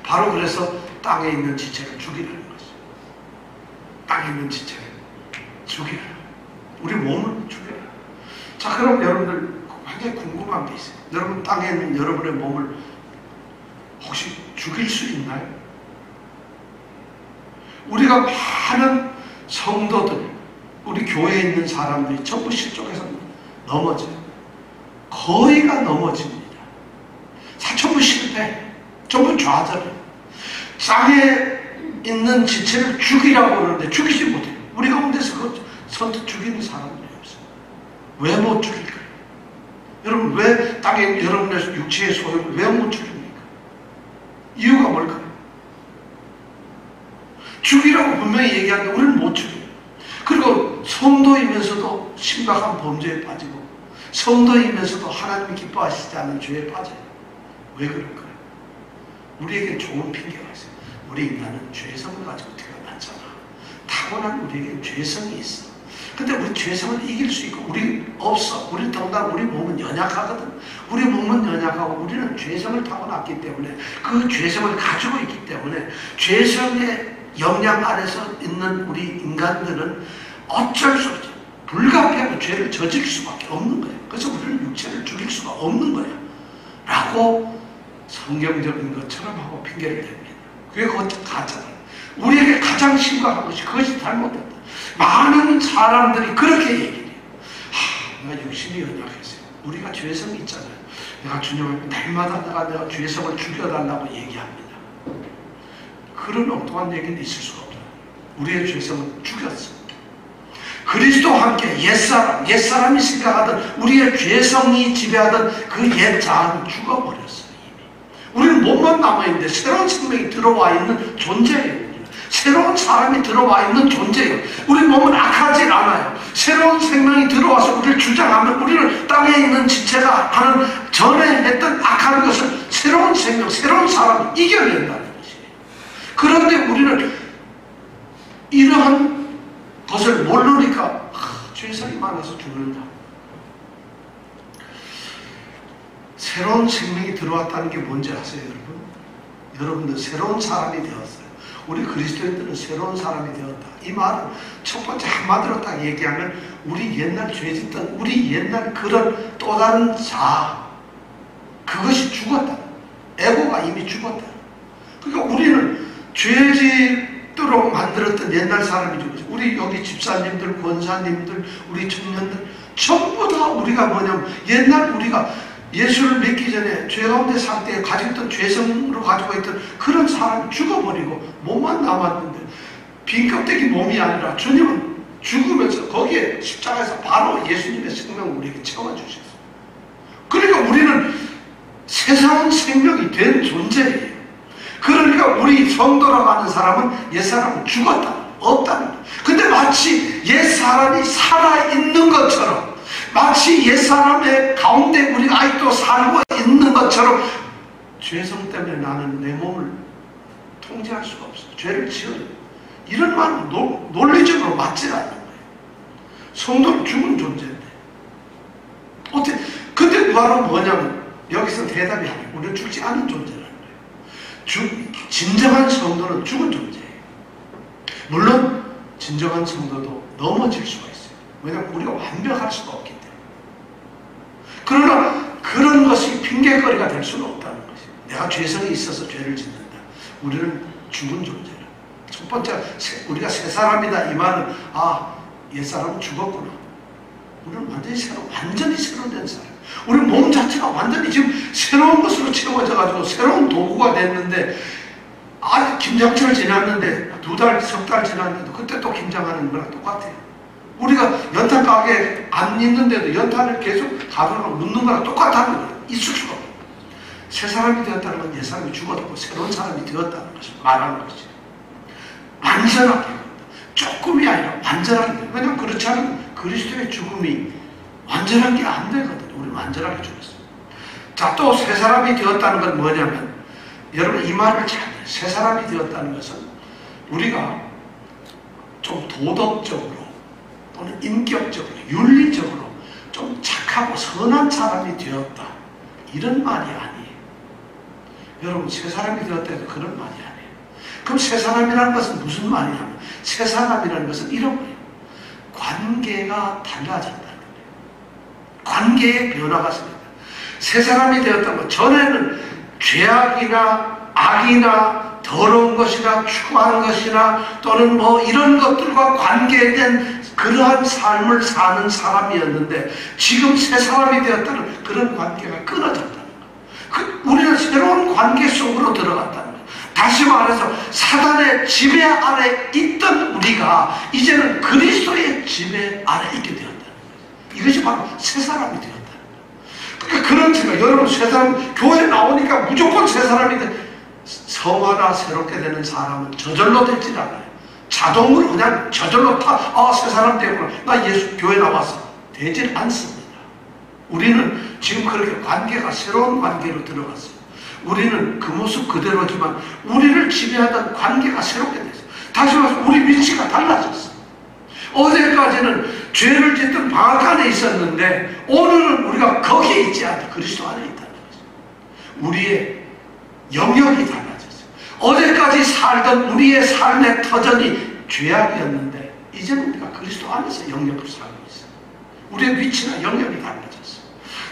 바로 그래서 땅에 있는 지체를 죽이라는 것이죠. 땅에 있는 지체를 죽이라. 우리 몸을 죽여라. 자, 그럼 여러분들 굉장히 궁금한 게 있어요. 여러분 땅에 있는 여러분의 몸을 혹시 죽일 수 있나요? 우리가 많은 성도들, 우리 교회에 있는 사람들이 전부 실족해서 넘어져요. 거의가 넘어집니다. 전부 실패, 전부 좌절해. 땅에 있는 지체를 죽이라고 그러는데 죽이지 못해요. 우리 가운데서 그 선뜻 죽이는 사람들이 없어요. 왜 못 죽일까요? 여러분, 왜 땅에 여러분의 육체의 소욕을 왜 못 죽입니까? 이유가 뭘까요? 죽이라고 분명히 얘기하는데 우리는 못 죽여요. 그리고 성도이면서도 심각한 범죄에 빠지고 성도이면서도 하나님이 기뻐하시지 않는 죄에 빠져요. 왜 그럴까요? 우리에게 좋은 핑계가 있어요. 우리 인간은 죄성을 가지고 태어났잖아. 타고난 우리에게 죄성이 있어. 근데 우리 죄성을 이길 수 있고 우리 없어. 우리 더군다나 우리 몸은 연약하거든. 우리 몸은 연약하고 우리는 죄성을 타고났기 때문에 그 죄성을 가지고 있기 때문에 죄성의 영향 아래서 있는 우리 인간들은 어쩔 수 없죠. 불가피하게 죄를 저질 수밖에 없는 거예요. 그래서 우리는 육체를 죽일 수가 없는 거예요. 라고 성경적인 것처럼 하고 핑계를 댑니다. 그게 그것도 가짜다. 우리에게 가장 심각한 것이 그것이 잘못됐다. 많은 사람들이 그렇게 얘기해요. 내가 육신이 연약했어요. 우리가 죄성이 있잖아요. 내가 주님을 날마다 내가 죄성을 죽여달라고 얘기합니다. 그런 엉뚱한 얘기는 있을 수가 없어요. 우리의 죄성은 죽였어. 그리스도와 함께 옛사람이 생각하던 우리의 죄성이 지배하던 그 옛자아는 죽어버렸어요. 이미. 우리는 몸만 남아있는데 새로운 생명이 들어와 있는 존재예요. 새로운 사람이 들어와 있는 존재예요. 우리 몸은 악하지 않아요. 새로운 생명이 들어와서 우리를 주장하면 우리는 땅에 있는 지체가 하는 전에 했던 악한 것을 새로운 생명, 새로운 사람이 이겨낸다는 것이에요. 그런데 우리는 이러한 것을 모르니까 죄성이 많아서 죽는다. 새로운 생명이 들어왔다는 게 뭔지 아세요, 여러분? 여러분들 새로운 사람이 되었어요. 우리 그리스도인들은 새로운 사람이 되었다. 이 말은 첫 번째 한마디로 딱 얘기하면 우리 옛날 죄짓던 우리 옛날 그런 또 다른 자아, 그것이 죽었다. 에고가 이미 죽었다. 그러니까 우리는 죄짓도록 만들었던 옛날 사람이 죽었죠. 우리 여기 집사님들, 권사님들, 우리 청년들 전부 다 우리가 뭐냐면 옛날 우리가 예수를 믿기 전에 죄 가운데 살 때 가지고 있던 죄성으로 가지고 있던 그런 사람이 죽어버리고 몸만 남았는데 빈 껍데기 몸이 아니라 주님은 죽으면서 거기에 십자가에서 바로 예수님의 생명을 우리에게 채워주셨어요. 그러니까 우리는 새로운 생명이 된 존재예요. 그러니까 우리 성도라고 하는 사람은 옛사람은 죽었다. 없다는 거예요. 근데 마치 옛사람이 살아있는 것처럼 마치 옛사람의 가운데 우리가 아직도 살고 있는 것처럼 죄성 때문에 나는 내 몸을 통제할 수가 없어. 죄를 지어요. 이런 말은 논리적으로 맞지 않는 거예요. 성도는 죽은 존재인데. 어떻게, 근데 바로 뭐냐면 여기서 대답이 아니에요. 우리는 죽지 않은 존재라는 거예요. 진정한 성도는 죽은 존재예요. 물론 진정한 성도도 넘어질 수가 있어요. 왜냐하면 우리가 완벽할 수가 없기 때문에. 그러나 그런 것이 핑계거리가 될 수는 없다는 것이에요. 내가 죄성이 있어서 죄를 짓는다. 우리는 죽은 존재라. 첫 번째, 우리가 새 사람이다. 이 말은 옛사람은 죽었구나. 우리는 완전히 새로 된 사람. 우리 몸 자체가 완전히 지금 새로운 것으로 채워져가지고 새로운 도구가 됐는데 김장철 지났는데 2달, 석 달 지났는데도 그때 또 김장하는 거랑 똑같아요. 우리가 연탄 가게에 안 있는데도 연탄을 계속 가루로 넣는 거랑 똑같다는 거예요. 있을 수가 없어요. 새 사람이 되었다는 건 옛 사람이 죽었고 새로운 사람이 되었다는 것을 말하는 것이죠. 완전하게. 조금이 아니라 완전하게. 왜냐하면 그렇지 않으면 그리스도의 죽음이 완전한 게 안 되거든요. 우리는 완전하게 죽었어요. 자, 또 새 사람이 되었다는 건 뭐냐면 여러분 이 말을 잘 해요. 새 사람이 되었다는 것은 우리가 좀 도덕적으로 또는 인격적으로, 윤리적으로 좀 착하고 선한 사람이 되었다. 이런 말이 아니에요. 여러분, 새 사람이 되었다 해도 그런 말이 아니에요. 그럼 새 사람이라는 것은 무슨 말이냐면 새 사람이라는 것은 이런 거예요. 관계가 달라진다는 거예요. 관계의 변화가 생긴다. 새 사람이 되었다는 것, 전에는 죄악이나 악이나 더러운 것이나 추구하는 것이나 또는 뭐 이런 것들과 관계된 그러한 삶을 사는 사람이었는데 지금 새 사람이 되었다는 그런 관계가 끊어졌다는 거예요. 우리는 새로운 관계 속으로 들어갔다는 거예요. 다시 말해서 사단의 지배 아래 있던 우리가 이제는 그리스도의 지배 아래 있게 되었다는 거예요. 이것이 바로 새 사람이 되었다는 거예요. 그러니까 그런 생각, 여러분 새 사람, 교회 나오니까 무조건 새 사람이 돼. 성화가 새롭게 되는 사람은 저절로 되지 않아요. 자동으로 그냥 저절로 새 사람 되구나. 나 예수 교회 나왔어. 되질 않습니다. 우리는 지금 그렇게 관계가 새로운 관계로 들어갔어요. 우리는 그 모습 그대로지만 우리를 지배하던 관계가 새롭게 됐어요. 다시 말해서 우리 위치가 달라졌어요. 어제까지는 죄를 짓던 방앗간에 있었는데 오늘은 우리가 거기에 있지 않아. 그리스도 안에 있다는 거죠. 우리의 영역이 달라졌어요. 어제까지 살던 우리의 삶의 터전이 죄악이었는데 이제는 우리가 그리스도 안에서 영역을 살고 있어요. 우리의 위치나 영역이 달라졌어요.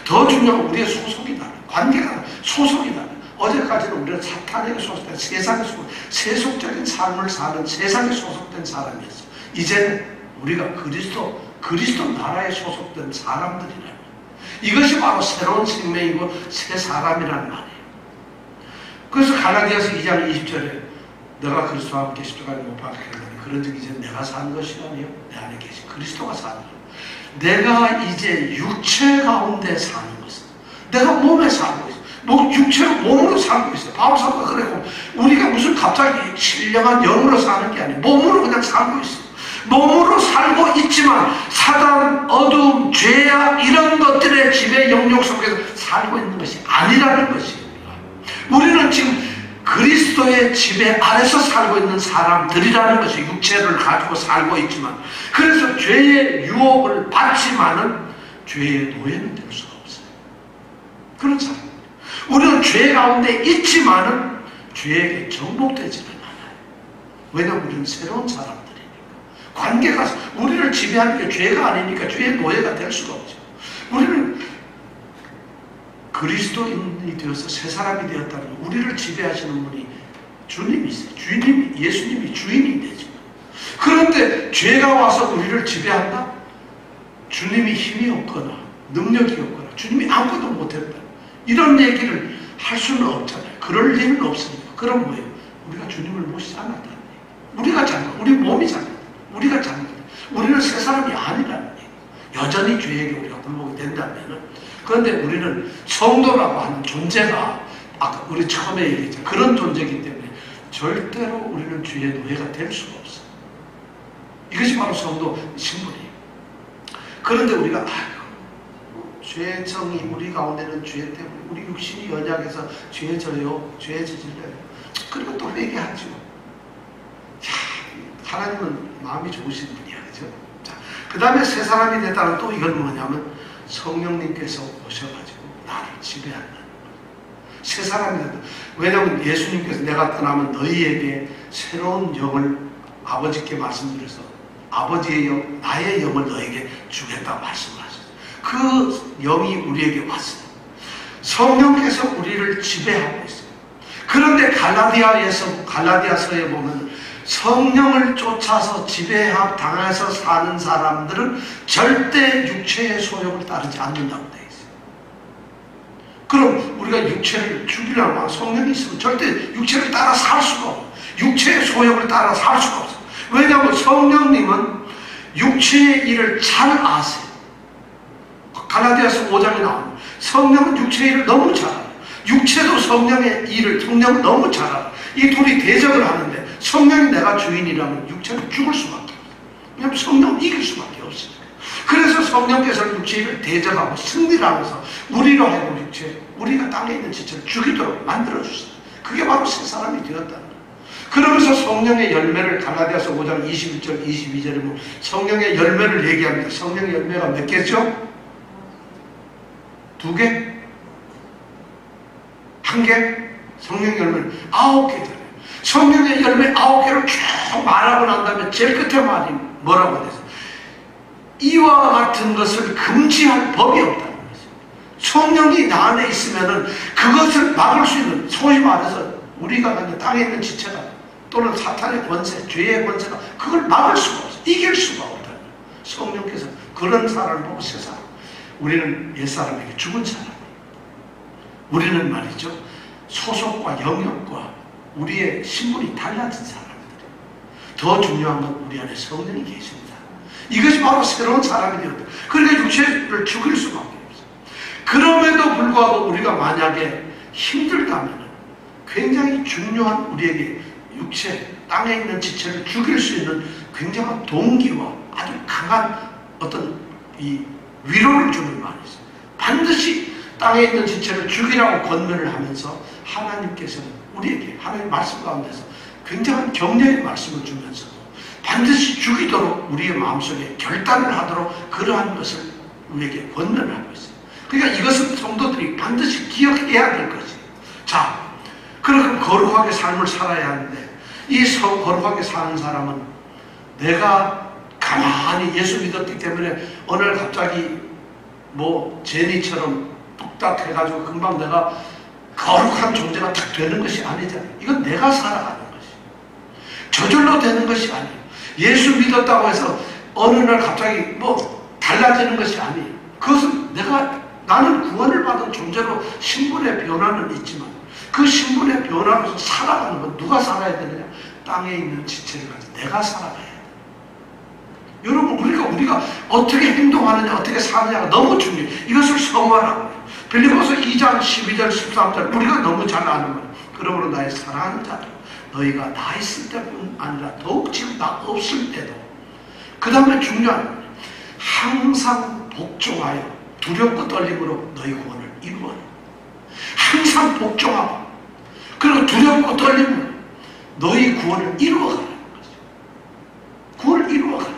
더 중요한 건 우리의 소속이 달라요. 관계가 소속이 달라요. 어제까지는 우리는 사탄에게 소속된 세상에 세속적인 삶을 사는 세상에 소속된 사람이었어. 이제는 우리가 그리스도 나라에 소속된 사람들이라는 거예요. 이것이 바로 새로운 생명이고 새 사람이라는 말이에요. 그래서 갈라디아서 2장 20절에 너가 그리스도와 함께 십자가에 못 박혔으니 그런즉 이제 내가 사는 것이 아니요 내 안에 계신 그리스도가 사는 거예요. 내가 이제 육체 가운데 사는 것은 내가 몸에 살고 있어. 육체로 몸으로 살고 있어요. 바울사도가 그랬고 우리가 무슨 갑자기 신령한 영으로 사는 게 아니에요. 몸으로 그냥 살고 있어요. 몸으로 살고 있지만 사단, 어둠, 죄악 이런 것들의 지배 영역 속에서 살고 있는 것이 아니라는 것이에요. 우리는 지금 그리스도의 지배 아래서 살고 있는 사람들이라는 것이 육체를 가지고 살고 있지만 그래서 죄의 유혹을 받지만은 죄의 노예는 될 수가 없어요. 그런 사람. 우리는 죄 가운데 있지만은 죄에게 정복되지는 않아요. 왜냐하면 우리는 새로운 사람들이니까. 관계가 우리를 지배하는 게 죄가 아니니까 죄의 노예가 될 수가 없죠. 우리는 그리스도인이 되어서 새 사람이 되었다는 거. 우리를 지배하시는 분이 주님이세요. 예수님이 주인이 되죠. 그런데 죄가 와서 우리를 지배한다? 주님이 힘이 없거나 능력이 없거나 주님이 아무것도 못했다. 이런 얘기를 할 수는 없잖아요. 그럴 리는 없으니까. 그럼 뭐예요? 우리가 주님을 모시지 않았다는 얘기예요. 우리가 잘못, 우리 몸이 잘못, 우리가 잘못, 우리는 새 사람이 아니라는 얘기예요. 여전히 죄에게 우리가 굴복이 된다면은. 그런데 우리는 성도라고 하는 존재가 아까 우리 처음에 얘기했죠. 그런 존재이기 때문에 절대로 우리는 죄의 노예가 될 수가 없어요. 이것이 바로 성도 신분이에요. 그런데 우리가 죄성이 우리 가운데는 죄 때문에 우리 육신이 연약해서 죄에 져요. 죄에 저질러요. 그리고 또 회개하죠. 하나님은 마음이 좋으신 분이야. 그죠? 자, 그 다음에 새 사람이 됐다는 또 이건 뭐냐면 성령님께서 오셔가지고 나를 지배한다는 거예요. 새 사람이 된다. 왜냐하면 예수님께서 내가 떠나면 너희에게 새로운 영을 아버지께 말씀드려서 아버지의 영, 나의 영을 너에게 주겠다 말씀하셨어요. 그 영이 우리에게 왔어요. 성령께서 우리를 지배하고 있어요. 그런데 갈라디아서에 보면 성령을 쫓아서 지배당해서 사는 사람들은 절대 육체의 소욕을 따르지 않는다고 되어 있어요. 그럼 우리가 육체를 죽이려면 성령이 있으면 절대 육체를 따라 살 수가 없어요. 육체의 소욕을 따라 살 수가 없어요. 왜냐하면 성령님은 육체의 일을 잘 아세요. 갈라디아서 5장에 나옵니다. 성령은 육체의 일을 너무 잘 알아요. 육체도 성령의 일을 성령은 너무 잘 알아요. 이 둘이 대적을 하는데 성령이 내가 주인이라면 육체는 죽을 수밖에 없어요. 왜냐하면 성령은 이길 수밖에 없으니까. 그래서 성령께서는 육체의 일을 대적하고 승리를 하면서 우리로 하여금 육체, 우리가 땅에 있는 지체를 죽이도록 만들어주셨어요. 그게 바로 새 사람이 되었다는 거예요. 그러면서 성령의 열매를 갈라디아서 5장 21절 22절에 보면 성령의 열매를 얘기합니다. 성령의 열매가 몇 개죠? 2개? 1개? 성령의 열매는 9개잖아요. 성령의 열매 9개를 쭉 말하고 난 다음에 제일 끝에 말이 뭐라고 그랬어요? 이와 같은 것을 금지할 법이 없다는 거죠. 성령이 나 안에 있으면은 그것을 막을 수 있는, 소위 말해서 우리가 그냥 땅에 있는 지체가 또는 사탄의 권세, 죄의 권세가 그걸 막을 수가 없어요. 이길 수가 없다는 거예요. 성령께서 그런 사람을 보고 새 사람. 우리는 옛사람에게 죽은 사람이에요. 우리는 말이죠. 소속과 영역과 우리의 신분이 달라진 사람들이에요. 더 중요한 건 우리 안에 성령이 계십니다. 이것이 바로 새로운 사람이 되었다. 그러니까 육체를 죽일 수밖에 없어요. 그럼에도 불구하고 우리가 만약에 힘들다면 굉장히 중요한 우리에게 육체, 땅에 있는 지체를 죽일 수 있는 굉장한 동기와 아주 강한 어떤 이 위로를 주는 말이 있어요. 반드시 땅에 있는 지체를 죽이라고 권면을 하면서 하나님께서는 우리에게 하나님의 말씀 가운데서 굉장한 격려의 말씀을 주면서 반드시 죽이도록 우리의 마음속에 결단을 하도록 그러한 것을 우리에게 권면을 하고 있어요. 그러니까 이것은 성도들이 반드시 기억해야 될 것이에요. 자, 그렇게 거룩하게 삶을 살아야 하는데 이 거룩하게 사는 사람은 내가 가만히 예수 믿었기 때문에 어느 날 갑자기 뭐 제니처럼 뚝딱 해가지고 금방 내가 거룩한 존재가 딱 되는 것이 아니잖아요. 이건 내가 살아가는 것이. 저절로 되는 것이 아니에요. 예수 믿었다고 해서 어느 날 갑자기 뭐 달라지는 것이 아니에요. 그것은 나는 구원을 받은 존재로 신분의 변화는 있지만 그 신분의 변화로서 살아가는 건 누가 살아야 되느냐? 땅에 있는 지체를 가지고 내가 살아가야 돼요. 여러분, 우리가 어떻게 행동하느냐, 어떻게 사느냐가 너무 중요해요. 이것을 성화라고 해요. 빌립보서 2장 12절 13절 우리가 너무 잘 아는 거예요. 그러므로 나의 사랑하는 자들, 너희가 나 있을 때뿐 아니라 더욱 지금 나 없을 때도, 그 다음에 중요한 거예요. 항상 복종하여 두렵고 떨림으로 너희 구원을 이루어라. 항상 복종하고 그리고 두렵고 떨림으로 너희 구원을 이루어가라는 거죠. 구원을 이루어가라.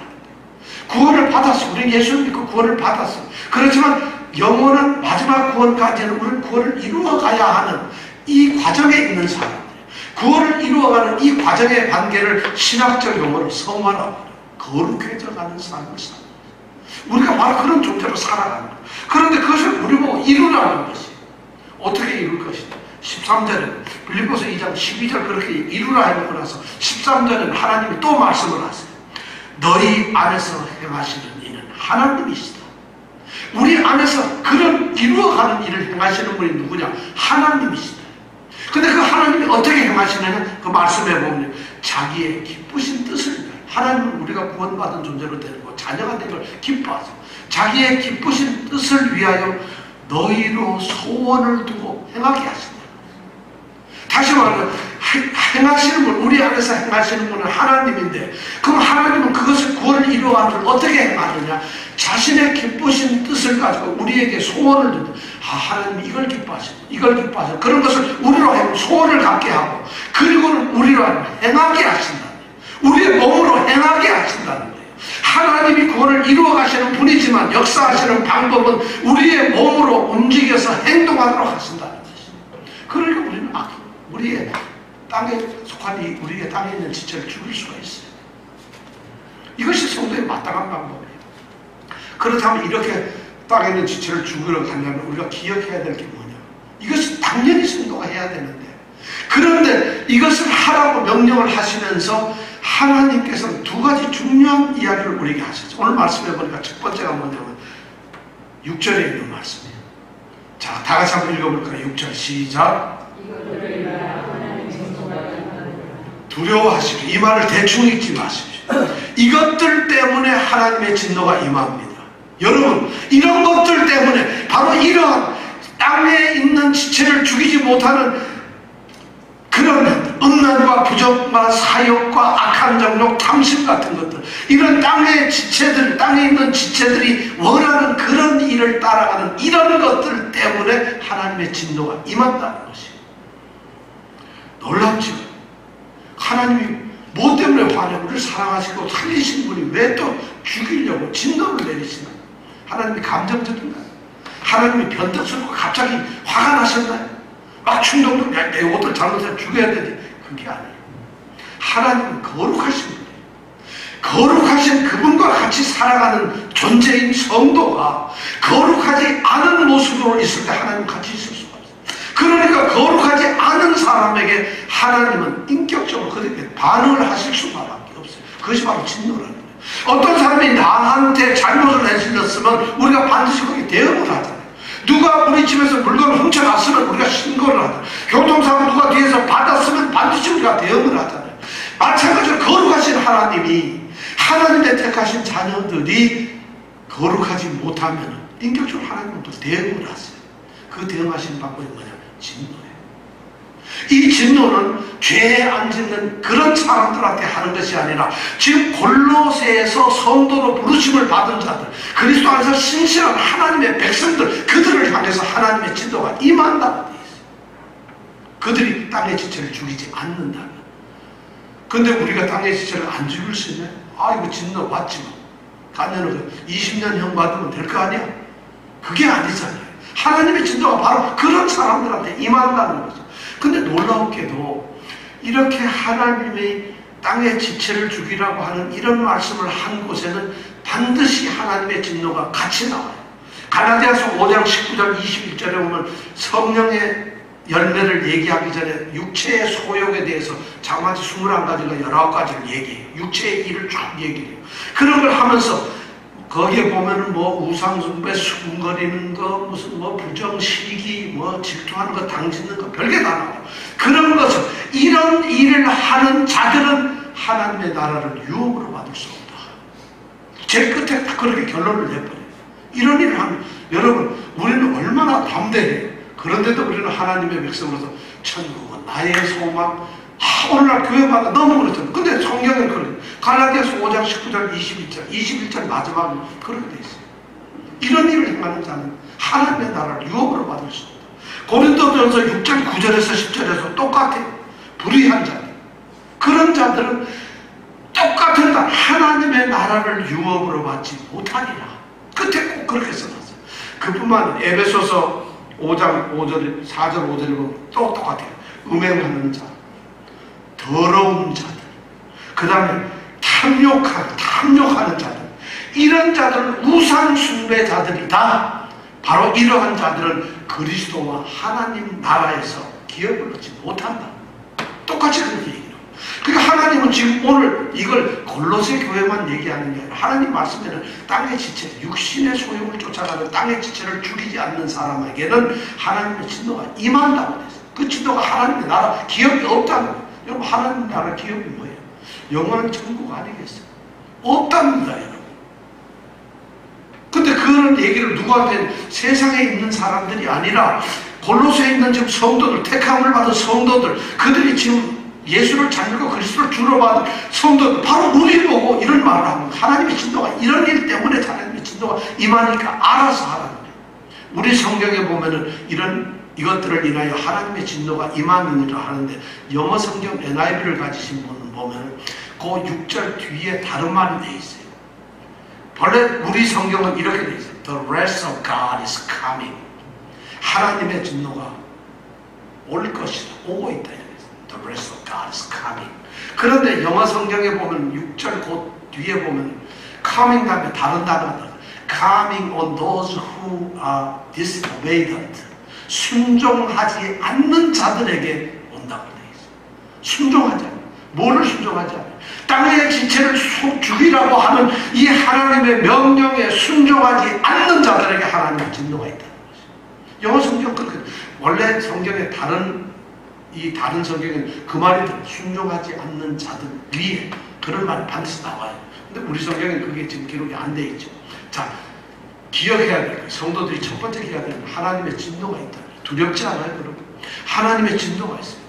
구원을 받았어. 우리는 예수 믿고 구원을 받았어. 그렇지만 영원한 마지막 구원까지는 우리는 구원을 이루어가야 하는 이 과정에 있는 사람들, 구원을 이루어가는 이 과정의 관계를 신학적 용어로 성화라고 해요. 거룩해져가는 삶을 삽니다. 우리가 바로 그런 존재로 살아가는 거예요. 그런데 그것을 우리 보고 이루라는 것이 어떻게 이룰 것이냐. 13절에 빌립보서 2장 12절 그렇게 이루라 해놓고 나서 13절에는 하나님이 또 말씀을 하세요. 너희 안에서 행하시는 이는 하나님이시다. 우리 안에서 그런 이루어가는 일을 행하시는 분이 누구냐? 하나님이시다. 근데 그 하나님이 어떻게 행하시느냐? 그 말씀에 보면 자기의 기쁘신 뜻을, 하나님은 우리가 구원받은 존재로 되는 거, 자녀가 된 걸 기뻐하죠. 자기의 기쁘신 뜻을 위하여 너희로 소원을 두고 행하게 하신다. 다시 말하면 행하시는 분, 우리 안에서 행하시는 분은 하나님인데, 그럼 하나님은 그것을 구원을 이루어가는 걸 어떻게 행하느냐? 자신의 기쁘신 뜻을 가지고 우리에게 소원을 둔다. 하나님이 이걸 기뻐하시고 이걸 기뻐하시고 그런 것을 우리로 하여금 소원을 갖게 하고, 그리고는 우리로 하여금 행하게 하신다. 우리의 몸으로 행하게 하신다는 거예요. 하나님이 구원을 이루어 가시는 분이지만 역사하시는 방법은 우리의 몸으로 움직여서 행동하도록 하신다는 것이죠. 그러니까 우리는 우리의 땅에 속한 우리의 땅에 있는 지체를 죽일 수가 있어요. 이것이 성도의 마땅한 방법이에요. 그렇다면 이렇게 땅에 있는 지체를 죽이려고 하려면 우리가 기억해야 될 게 뭐냐? 이것은 당연히 성도가 해야 되는데, 그런데 이것을 하라고 명령을 하시면서 하나님께서는 두 가지 중요한 이야기를 우리에게 하셨죠. 오늘 말씀해 보니까 첫 번째가 뭐냐면 6절에 있는 말씀이에요. 자, 다 같이 한번 읽어볼까요? 6절 시작. 두려워하십시오. 이 말을 대충 읽지 마십시오. 이것들 때문에 하나님의 진노가 임합니다. 여러분, 이런 것들 때문에, 바로 이러한 땅에 있는 지체를 죽이지 못하는 그런 음란과 부정과 사욕과 악한 정욕, 탐심 같은 것들, 이런 땅의 지체들, 땅에 있는 지체들이 원하는 그런 일을 따라가는 이런 것들 때문에 하나님의 진노가 임한다는 것이에요. 놀랍죠? 하나님이 뭐 때문에 우리를 사랑하시고 살리신 분이 왜 또 죽이려고 진노를 내리시나? 하나님이 감정적인가요? 하나님이 변덕스럽고 갑자기 화가 나셨나요? 막 충동도, 내 옷을 잘못해서 죽여야 되지. 그게 아니에요. 하나님은 거룩하신 분이에요. 거룩하신 그분과 같이 살아가는 존재인 성도가 거룩하지 않은 모습으로 있을 때 하나님 같이 있을 수가 없어요. 그러니까 거룩하지 않은 사람에게 하나님은 인격적으로 그렇게 반응을 하실 수밖에 없어요. 그것이 바로 진노라는 거예요. 어떤 사람이 나한테 잘못을 해주셨으면 우리가 반드시 거기에 대응을 하잖아요. 누가 우리 집에서 물건을 훔쳐갔으면 우리가 신고를 하잖아요. 교통사고 누가 뒤에서 받았으면 반드시 우리가 대응을 하잖아요. 마찬가지로 거룩하신 하나님이, 하나님의 택하신 자녀들이 거룩하지 못하면 인격적으로 하나님부터 대응을 하세요. 그 대응하시는 방법이 뭐냐면 진노예요. 이 진노는 죄에 안 짓는 그런 사람들한테 하는 것이 아니라 지금 골로새에서 성도로 부르심을 받은 자들, 그리스도 안에서 신실한 하나님의 백성들, 그들을 향해서 하나님의 진노가 임한다고 되어 있어요. 그들이 땅의 지체를 죽이지 않는다면. 근데 우리가 땅의 지체를 안 죽일 수 있나요? 이거 진노 받지 마. 가면은 20년 형 받으면 될 거 아니야? 그게 아니잖아요. 하나님의 진노가 바로 그런 사람들한테 임한다는 거죠. 근데 놀라웠게도 이렇게 하나님의 땅의 지체를 죽이라고 하는 이런 말씀을 한 곳에는 반드시 하나님의 진노가 같이 나와요. 갈라디아서 5장 19절 21절에 보면 성령의 열매를 얘기하기 전에 육체의 소욕에 대해서 장마치 21가지가 19가지를 얘기해요. 육체의 일을 쭉 얘기해요. 그런 걸 하면서 거기에 보면은 뭐 우상숭배, 수군거리는 거, 무슨 뭐 부정시기, 뭐 질투하는 거, 당짓는 거, 별게 다 나와요. 그런 것은 이런 일을 하는 자들은 하나님의 나라를 유업으로 받을 수 없다. 제 끝에 다 그렇게 결론을 내버려요. 이런 일을 하면 여러분 우리는 얼마나 담대해요. 그런데도 우리는 하나님의 백성으로서 천국은 나의 소망. 오늘날 교회마다 너무 그렇잖아요. 근데 성경은 그래요. 갈라디아서 5장 19절 21절 마지막은 그렇게 돼 있어요. 이런 일을 행하는 자는 하나님의 나라를 유업으로 받을 수 없다. 고린도전서 6장 9절에서 10절에서 똑같아요. 불의한 자들. 그런 자들은 똑같은 날 하나님의 나라를 유업으로 받지 못하리라. 끝에 꼭 그렇게 써놨어요. 그뿐만 아니라 에베소서 5장 5절 4절 5절에 보면 또 똑같아요. 음행하는 자, 더러운 자들, 그 다음에 탐욕하는 자들, 이런 자들은 우상 숭배자들이다. 바로 이러한 자들은 그리스도와 하나님 나라에서 기업을 얻지 못한다. 똑같이 그렇게 얘기해요. 그러니까 하나님은 지금 오늘 이걸 골로새 교회만 얘기하는 게 아니라 하나님 말씀에는 땅의 지체, 육신의 소욕을 쫓아가는 땅의 지체를 죽이지 않는 사람에게는 하나님의 진노가 임한다고 했어요. 그 진노가 하나님의 나라 기업이 없다는 거예요. 여러분 하나님 나라 기업이 뭐예요? 영원한 천국 아니겠어요? 없답니다 여러분. 근데 그런 얘기를 누구한테 세상에 있는 사람들이 아니라 골로새에 있는 지금 성도들, 택함을 받은 성도들, 그들이 지금 예수를 잘 믿고 그리스도를 주로 받은 성도들, 바로 우리 보고 이런 말을 하는 거예요. 하나님의 진노가 이런 일 때문에 하나님의 진노가 임하니까 알아서 하라는 거예요. 우리 성경에 보면은 이것들을 인하여 하나님의 진노가 임하느니라 하는데 영어 성경 NIV를 가지신 분은 보면 그 6절 뒤에 다른 말이 돼 있어요. 원래 우리 성경은 이렇게 돼 있어요. The wrath of God is coming. 하나님의 진노가 올 것이다. 오고 있다. The wrath of God is coming. 그런데 영어 성경에 보면 6절 그 뒤에 보면 coming 다음에 다른 단어가 coming on those who are disobedient. 순종하지 않는 자들에게 온다고 되어 있어요. 순종하지 않아요. 뭐를 순종하지 않아요? 땅의 지체를 죽이라고 하는 이 하나님의 명령에 순종하지 않는 자들에게 하나님의 진노가 있다는 것이죠. 영어 성경 그렇게 원래 성경에 다른 성경에는 그 말이 순종하지 않는 자들 위에 그런 말이 반드시 나와요. 근데 우리 성경에는 그게 지금 기록이 안 돼 있죠. 자, 기억해야 될 거예요. 성도들이 첫 번째 기억해야 되는 하나님의 진노가 있다. 두렵지 않아요, 여러분? 하나님의 진노가 있어요.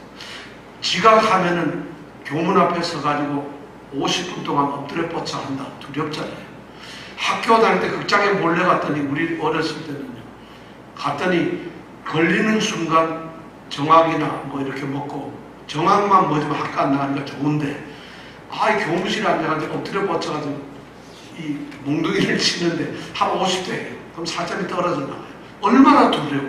지각하면은 교문 앞에 서가지고 50분 동안 엎드려 뻗쳐 한다. 두렵잖아요. 학교 다닐 때 극장에 몰래 갔더니 우리 어렸을 때는요. 갔더니 걸리는 순간 정학이나 뭐 이렇게 먹고 정학만 먹으면 학교 안 나가니까 좋은데 교무실에 앉아가지고 엎드려 뻗쳐가지고 이 몽둥이를 치는데 한 50대예요. 그럼 살점이 떨어져 나가요. 얼마나 두려워요.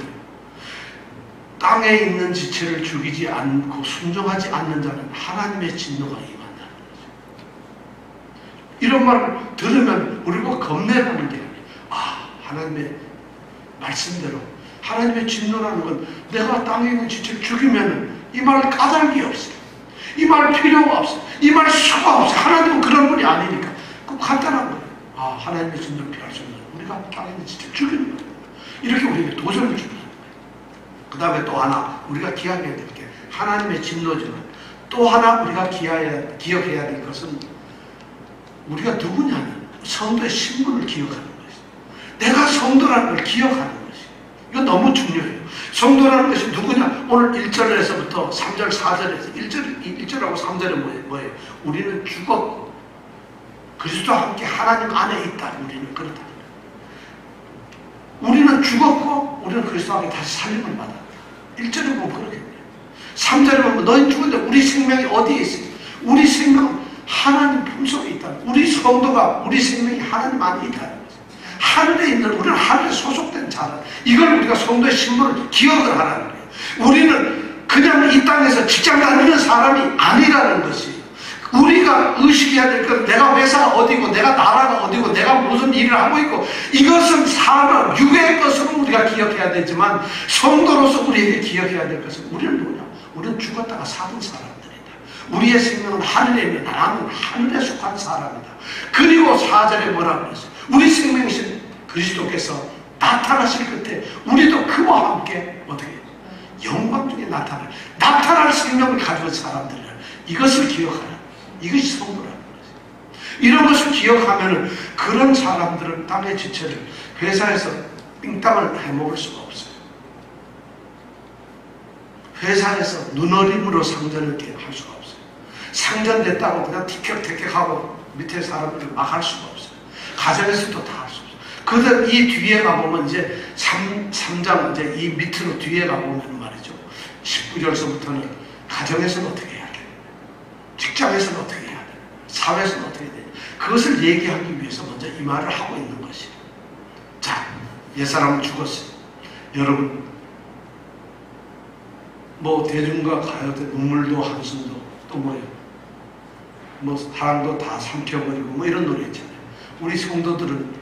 땅에 있는 지체를 죽이지 않고 순종하지 않는 자는 하나님의 진노가 임한다는 거죠. 이런 말을 들으면 우리가 겁내라는 게 아니에요. 하나님의 말씀대로 하나님의 진노라는 건 내가 땅에 있는 지체를 죽이면 이 말 까닭이 없어요. 이 말 필요가 없어요. 이 말 수가 없어요. 하나님은 그런 분이 아니니까. 그 간단한 거예요. 하나님의 진노를 피할 수 있는 우리가 땅에 있는 지체를 죽이는 거예요. 이렇게 우리에게 도전을 주는 거예요. 그 다음에 또 하나 우리가 기억해야 될 게 하나님의 진노지만 또 하나 우리가 기억해야 될 것은 우리가 누구냐는 성도의 신분을 기억하는 것이죠. 내가 성도라는 걸 기억하는 것이죠. 이거 너무 중요해요. 성도라는 것이 누구냐? 오늘 1절에서부터 3절 4절에서 1절하고 3절에 뭐예요? 우리는 죽었고 그리스도와 함께 하나님 안에 있다. 우리는 그렇다. 우리는 죽었고 우리는 그리스도와 함께 다시 살림을 받아. 1절에 보면 그렇게 돼요. 3절에 보면 너희 죽은데 우리 생명이 어디에 있습니까? 우리 생명은 하나님 품속에 있다. 우리 성도가 우리 생명이 하나님 안에 있다는 거죠. 하늘에 있는 우리는 하늘에 소속된 자다. 이걸 우리가 성도의 신분을 기억을 하라는 거예요. 우리는 그냥 이 땅에서 직장 다니는 사람이 아니라는 것이 우리가 의식해야 될 것, 내가 회사가 어디고, 내가 나라가 어디고, 내가 무슨 일을 하고 있고, 이것은 사람, 육의 것으로 우리가 기억해야 되지만, 성도로서 우리에게 기억해야 될 것은, 우리는 뭐냐? 우리는 죽었다가 사는 사람들이다. 우리의 생명은 하늘에 있는, 나는 하늘에 속한 사람이다. 그리고 4절에 뭐라고 그랬어요? 우리 생명이신 그리스도께서 나타나실 끝에 우리도 그와 함께 어떻게 해요? 영광 중에 나타날 생명을 가진 사람들은 이것을 기억하는, 이것이 성도라는 거죠. 이런 것을 기억하면 그런 사람들은 땅의 지체를 회사에서 삥땅을 해먹을 수가 없어요. 회사에서 눈어림으로 상전을 할 수가 없어요. 상전됐다고 그냥 티격태격하고 밑에 사람들을 막 할 수가 없어요. 가정에서도 다 할 수 없어요. 그들 이 뒤에 가보면 이제 3장 이제 이 밑으로 뒤에 가보면 말이죠. 19절서부터는 가정에서는 어떻게 해야 돼? 직장에서는 어떻게 해야 돼? 사회에서는 어떻게 해야 돼? 그것을 얘기하기 위해서 먼저 이 말을 하고 있는 것이에요. 자, 옛사람은 죽었어요. 여러분, 뭐 대중과 가요도 눈물도 한숨도 또 뭐예요? 뭐 사랑도 다 삼켜버리고 뭐 이런 노래 있잖아요. 우리 성도들은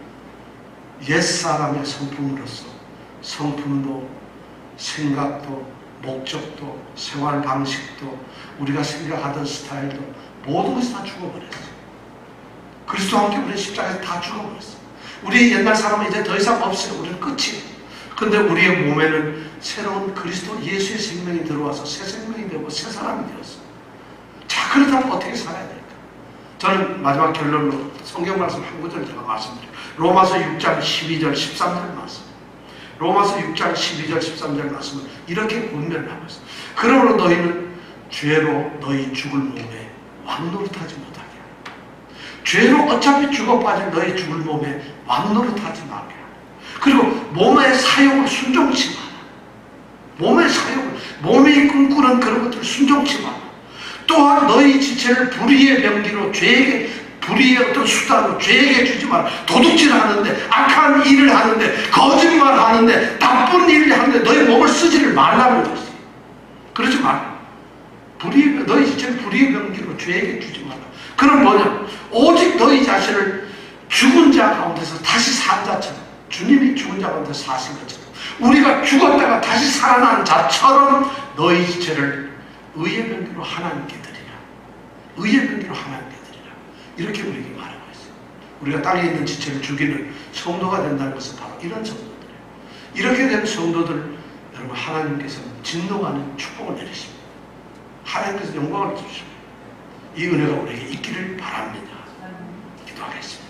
옛사람의 성품으로서 성품도 생각도 목적도 생활 방식도 우리가 생각하던 스타일도 모든 것이 다 죽어버렸어요. 그리스도와 함께 우리는 십자가에서 다 죽어버렸어요. 우리 옛날 사람은 이제 더 이상 없어요. 우리는 끝이에요. 근데 우리의 몸에는 새로운 그리스도 예수의 생명이 들어와서 새 생명이 되고 새 사람이 되었어요. 자, 그렇다면 어떻게 살아야 될까? 저는 마지막 결론으로 성경 말씀 한 구절 제가 말씀드려요. 로마서 6장 12절 13절 말씀. 로마서 6장 12절 13절 말씀은 이렇게 권면하고 있어요. 그러므로 너희는 죄로 너희 죽을 몸에 왕노릇하지 못하게 하라. 죄로 어차피 죽어 빠진 너희 죽을 몸에 왕노릇하지 말게 하라. 그리고 몸의 사욕을 순종치 마라. 몸의 사욕을, 몸이 꿈꾸는 그런 것들을 순종치 마라. 또한 너희 지체를 불의의 병기로 죄에게, 불의의 어떤 수단으로 죄에게 주지 마라. 도둑질을 하는데, 악한 일을 하는데, 거짓말 하는데, 나쁜 일을 하는데 너희 몸을 쓰지를 말라는 것이지. 그러지 마라. 너희 지체를 불의의 병기로 죄에게 주지 마라. 그럼 뭐냐? 오직 너희 자신을 죽은 자 가운데서 다시 산 자처럼, 주님이 죽은 자 가운데서 사신 것처럼, 우리가 죽었다가 다시 살아난 자처럼 너희 지체를 의의 병기로 하나님께 드리라. 의의 병기로 하나님께 드리라. 이렇게 우리에게 말하고 있어요. 우리가 땅에 있는 지체를 죽이는 성도가 된다는 것은 바로 이런 성도들이에요. 이렇게 된 성도들, 여러분, 하나님께서 진노하는 축복을 내리십니다. 하나님께서 영광을 주십니다. 이 은혜가 우리에게 있기를 바랍니다. 기도하겠습니다.